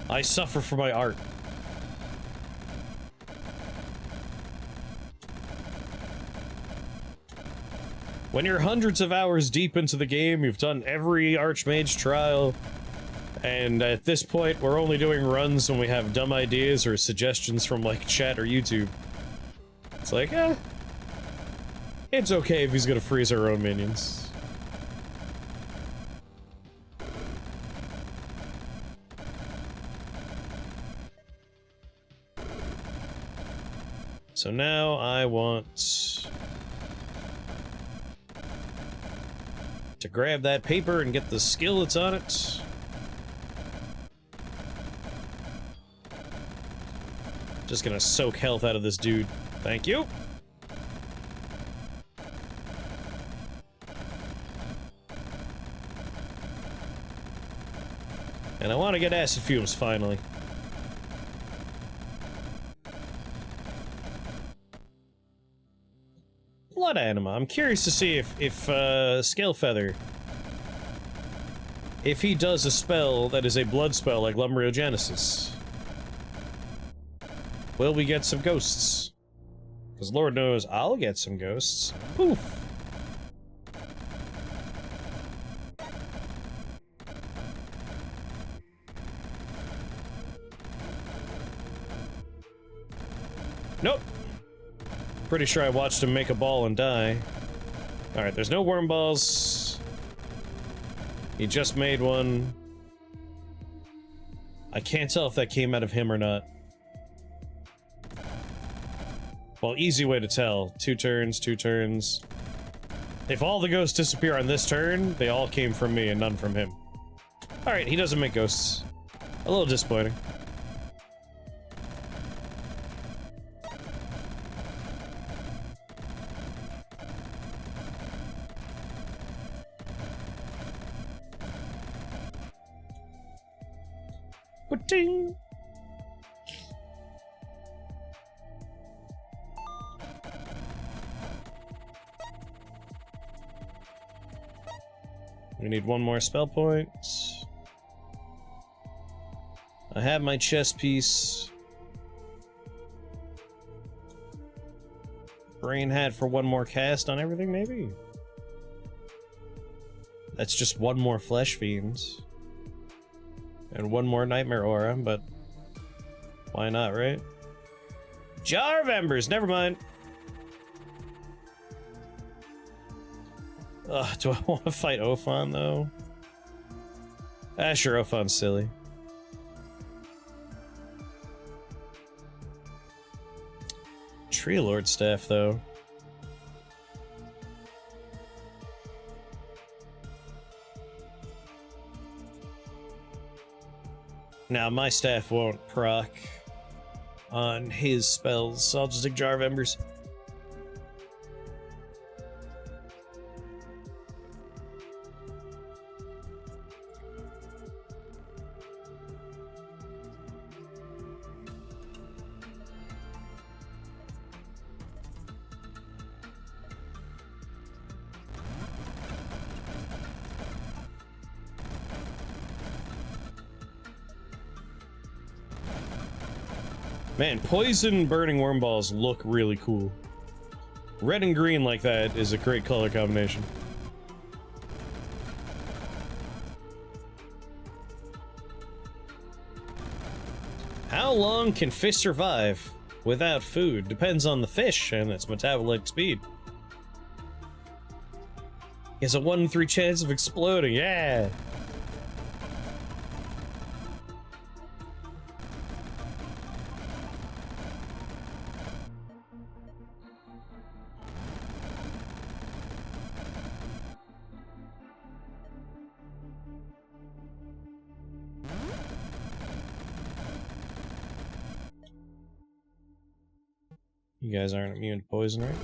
I suffer for my art. When you're hundreds of hours deep into the game, you've done every Archmage trial, and at this point, we're only doing runs when we have dumb ideas or suggestions from, like, chat or YouTube. It's like, it's okay if he's gonna freeze our own minions. So now I want to grab that paper and get the skill that's on it. Just gonna soak health out of this dude. Thank you. And I want to get acid fumes finally. Blood Anima. I'm curious to see if Scalefeather, if he does a spell that is a blood spell like Lumbriogenesis, will we get some ghosts? Because Lord knows I'll get some ghosts. Poof. Nope. Pretty sure I watched him make a ball and die. Alright, there's no worm balls. He just made one. I can't tell if that came out of him or not. Well, easy way to tell. 2 turns, 2 turns. If all the ghosts disappear on this turn, they all came from me and none from him. Alright, he doesn't make ghosts. A little disappointing. Ding. We need one more spell point. I have my chess piece. Brain hat for one more cast on everything, maybe? That's just one more flesh fiends. And one more nightmare aura, but why not, right? Jar of Embers, never mind. Ugh, do I want to fight Ophon, though? Ah, sure, Ophon's silly. Tree Lord staff, though. Now, my staff won't proc on his spells, so I'll just take Jar of Embers. Man, poison burning worm balls look really cool. Red and green like that is a great color combination. How long can fish survive without food? Depends on the fish and its metabolic speed. He has a 1 in 3 chance of exploding, yeah! You guys aren't immune to poison, right?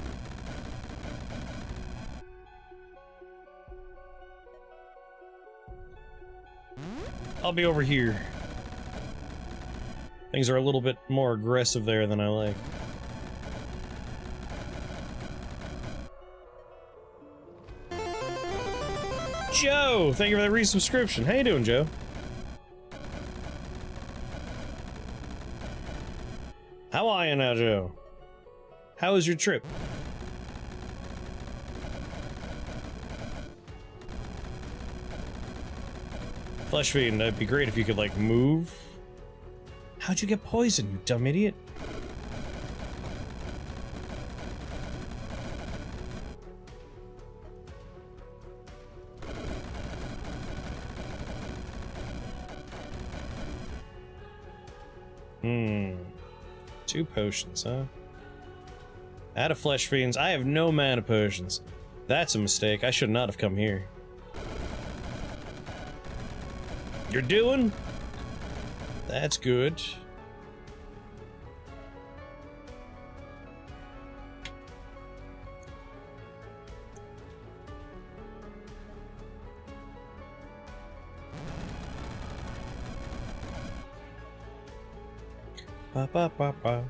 I'll be over here. Things are a little bit more aggressive there than I like. Joe! Thank you for the resubscription. How you doing, Joe? How are you now, Joe? How was your trip? Flesh Fiend, that'd be great if you could, like, move. How'd you get poisoned, you dumb idiot? Hmm. 2 potions, huh? Out of Flesh Fiends. I have no mana potions. That's a mistake. I should not have come here. You're doing? That's good. Ba ba ba ba.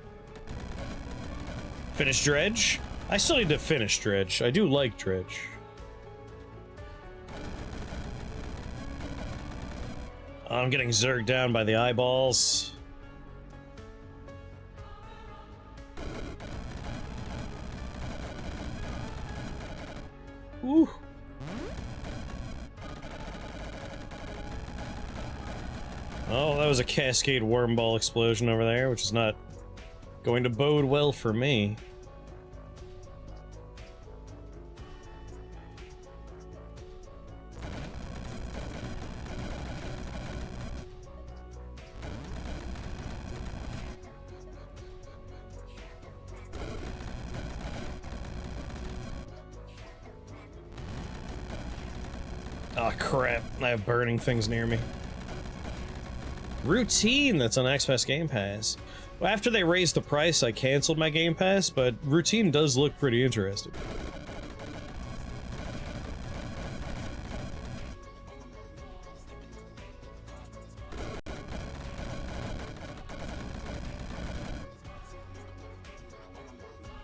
Finish Dredge? I still need to finish Dredge. I do like Dredge. I'm getting zerged down by the eyeballs. Ooh. Oh, that was a Cascade Wormball explosion over there, which is not going to bode well for me. Oh crap, I have burning things near me. Routine, that's on Xbox Game Pass. Well, after they raised the price, I canceled my Game Pass, but Routine does look pretty interesting.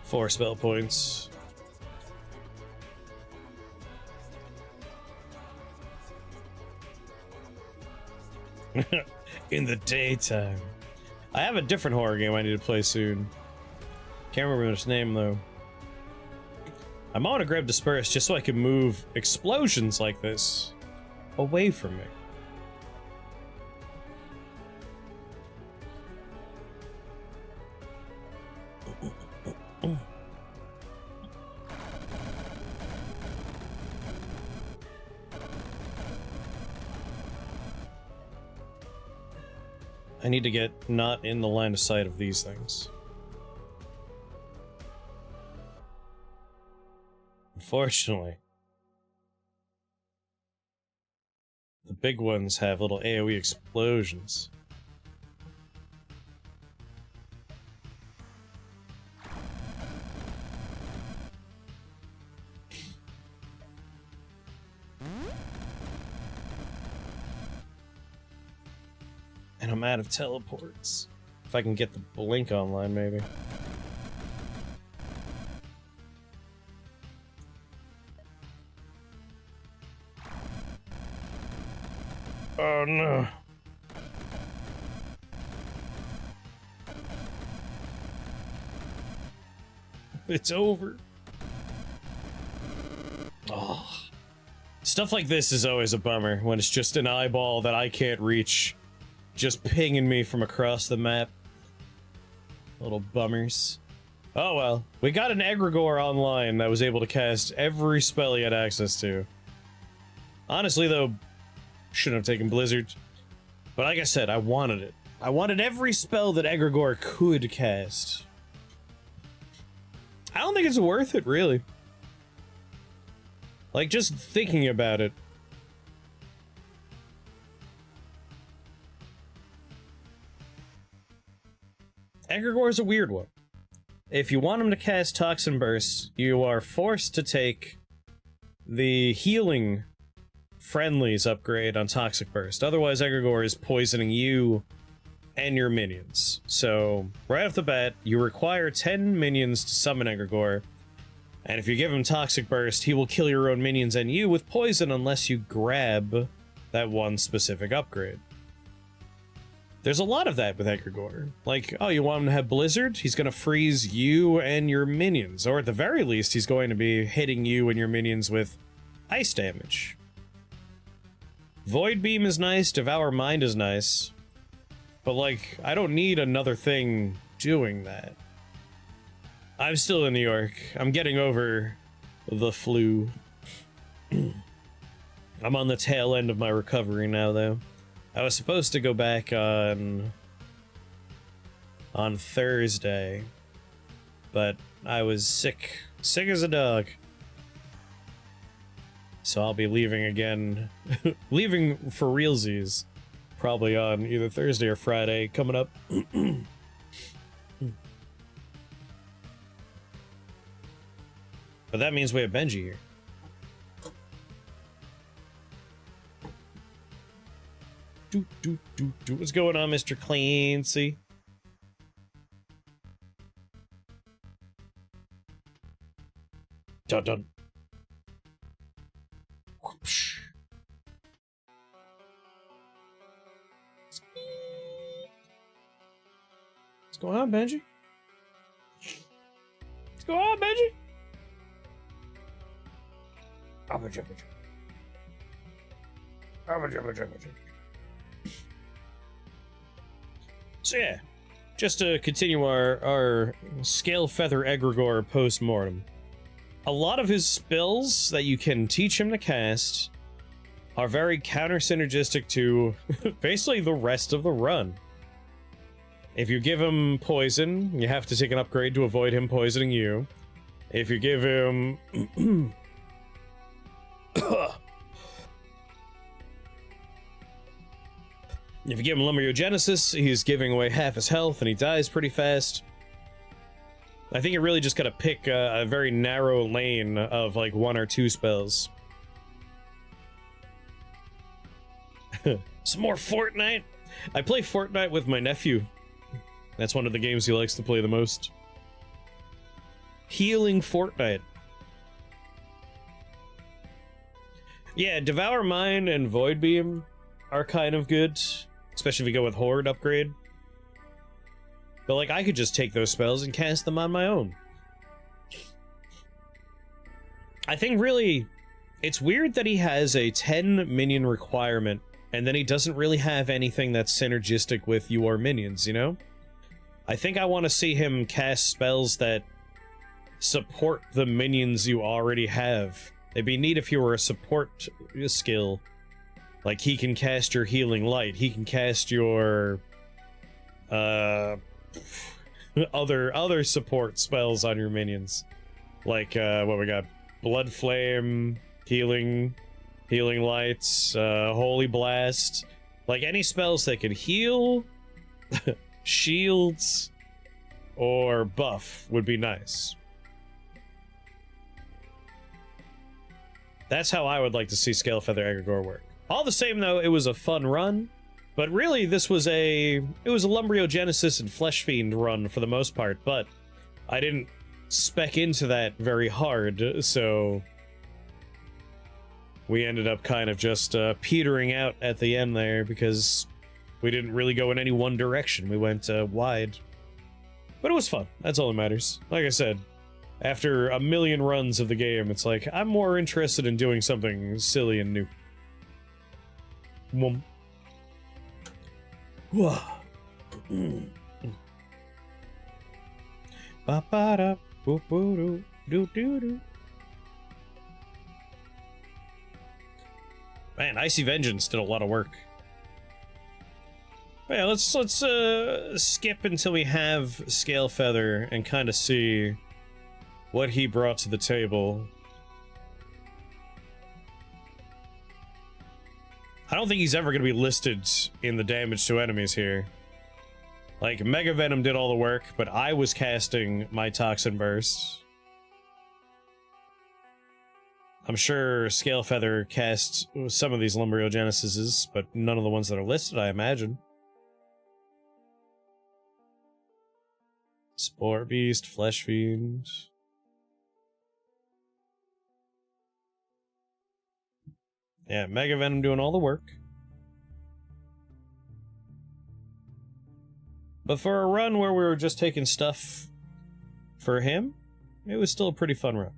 Four spell points. In the daytime. I have a different horror game I need to play soon. Can't remember its name though. I want to grab Disperse just so I can move explosions like this away from me. I need to get not in the line of sight of these things. Unfortunately, the big ones have little AoE explosions. And I'm out of teleports. If I can get the blink online, maybe. Oh no. It's over. Oh. Stuff like this is always a bummer when it's just an eyeball that I can't reach. Just pinging me from across the map. Little bummers. Oh well, we got an Egregore online that was able to cast every spell he had access to. Honestly though, shouldn't have taken Blizzard. But like I said, I wanted it. I wanted every spell that Egregore could cast. I don't think it's worth it, really. Like, just thinking about it. Egregore is a weird one. If you want him to cast Toxin Burst, you are forced to take the healing friendlies upgrade on Toxic Burst. Otherwise, Egregore is poisoning you and your minions. So, right off the bat, you require 10 minions to summon Egregore, and if you give him Toxic Burst, he will kill your own minions and you with poison unless you grab that one specific upgrade. There's a lot of that with Egregore. Like, oh, you want him to have Blizzard? He's gonna freeze you and your minions. Or at the very least, he's going to be hitting you and your minions with ice damage. Void Beam is nice, Devour Mind is nice. But like, I don't need another thing doing that. I'm still in New York. I'm getting over the flu. I'm on the tail end of my recovery now, though. I was supposed to go back on Thursday, but I was sick as a dog. So I'll be leaving again, leaving for realsies, probably on either Thursday or Friday coming up. But that means we have Benji here. What's going on, Mr. Clancy? Dun dun. Whoosh. What's going on, Benji? What's going on, Benji? So yeah, just to continue our Scalefeather Egregore post-mortem. A lot of his spells that you can teach him to cast are very counter-synergistic to basically the rest of the run. If you give him poison, you have to take an upgrade to avoid him poisoning you. If you give him If you give him Lumberiogenesis, he's giving away half his health and he dies pretty fast. I think you really just gotta pick a very narrow lane of like 1 or 2 spells. Some more Fortnite? I play Fortnite with my nephew. That's one of the games he likes to play the most. Healing Fortnite. Yeah, Devour Mine and Void Beam are kind of good, especially if you go with Horde upgrade. But like, I could just take those spells and cast them on my own. I think really, it's weird that he has a 10 minion requirement, and then he doesn't really have anything that's synergistic with your minions, you know? I think I want to see him cast spells that support the minions you already have. It'd be neat if you were a support skill. Like, he can cast your Healing Light, he can cast your other support spells on your minions. Like, what we got? Blood Flame, Healing Lights, Holy Blast. Like, any spells that could heal, shields, or buff would be nice. That's how I would like to see Scalefeather Egregore work. All the same, though, it was a fun run. But really, this was it was a Lumberiogenesis and Flesh Fiend run for the most part, but I didn't spec into that very hard, so we ended up kind of just petering out at the end there because we didn't really go in any one direction. We went wide. But it was fun. That's all that matters. Like I said, after a million runs of the game, it's like, I'm more interested in doing something silly and new. Whoom. Ba-ba-da, boo-boo-doo, doo-doo-doo. Man, Icy Vengeance did a lot of work. Yeah, let's skip until we have Scalefeather and kind of see what he brought to the table. I don't think he's ever going to be listed in the damage to enemies here. Like, Mega Venom did all the work, but I was casting my Toxin Burst. I'm sure Scalefeather cast some of these Lumberiogenesises, but none of the ones that are listed, I imagine. Spore Beast, Flesh Fiend. Yeah, Mega Venom doing all the work. But for a run where we were just taking stuff for him, it was still a pretty fun run.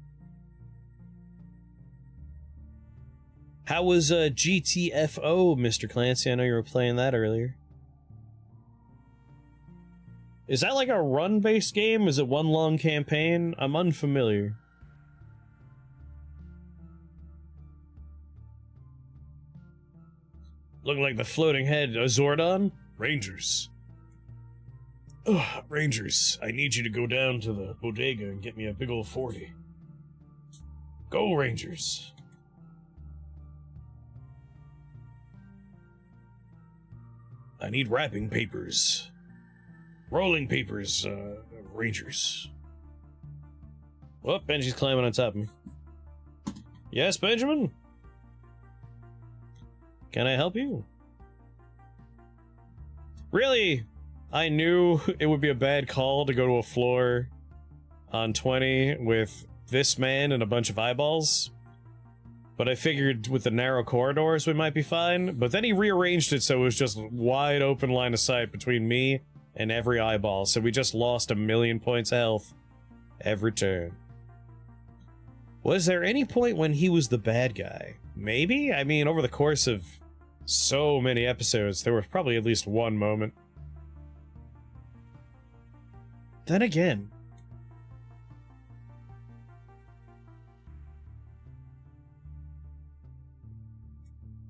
How was GTFO, Mr. Clancy? I know you were playing that earlier. Is that like a run-based game? Is it one long campaign? I'm unfamiliar. Looking like the floating head, Zordon? Rangers. Ugh, Rangers, I need you to go down to the bodega and get me a big old 40. Go, Rangers. I need wrapping papers. Rolling papers, Rangers. Oh, Benji's climbing on top of me. Yes, Benjamin? Can I help you? Really, I knew it would be a bad call to go to a floor on 20 with this man and a bunch of eyeballs. But I figured with the narrow corridors we might be fine. But then he rearranged it so it was just wide open line of sight between me and every eyeball. So we just lost 1,000,000 points of health every turn. Was there any point when he was the bad guy? Maybe? I mean, over the course of so many episodes, there was probably at least one moment. Then again...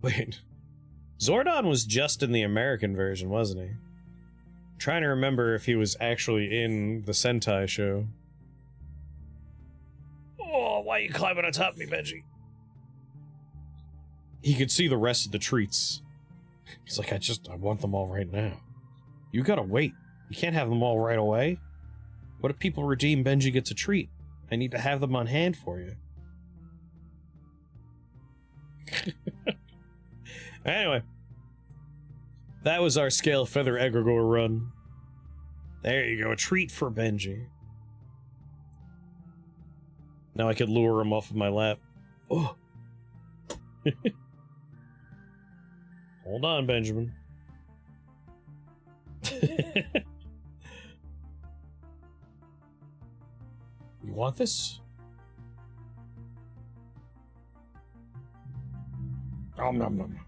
Wait. Zordon was just in the American version, wasn't he? I'm trying to remember if he was actually in the Sentai show. Oh, why are you climbing on top of me, Benji? He could see the rest of the treats. He's like, I want them all right now. You gotta wait. You can't have them all right away. What if people redeem Benji gets a treat? I need to have them on hand for you. Anyway. That was our Scalefeather Egregore run. There you go, a treat for Benji. Now I could lure him off of my lap. Oh. Hold on, Benjamin. You want this? Nom nom nom.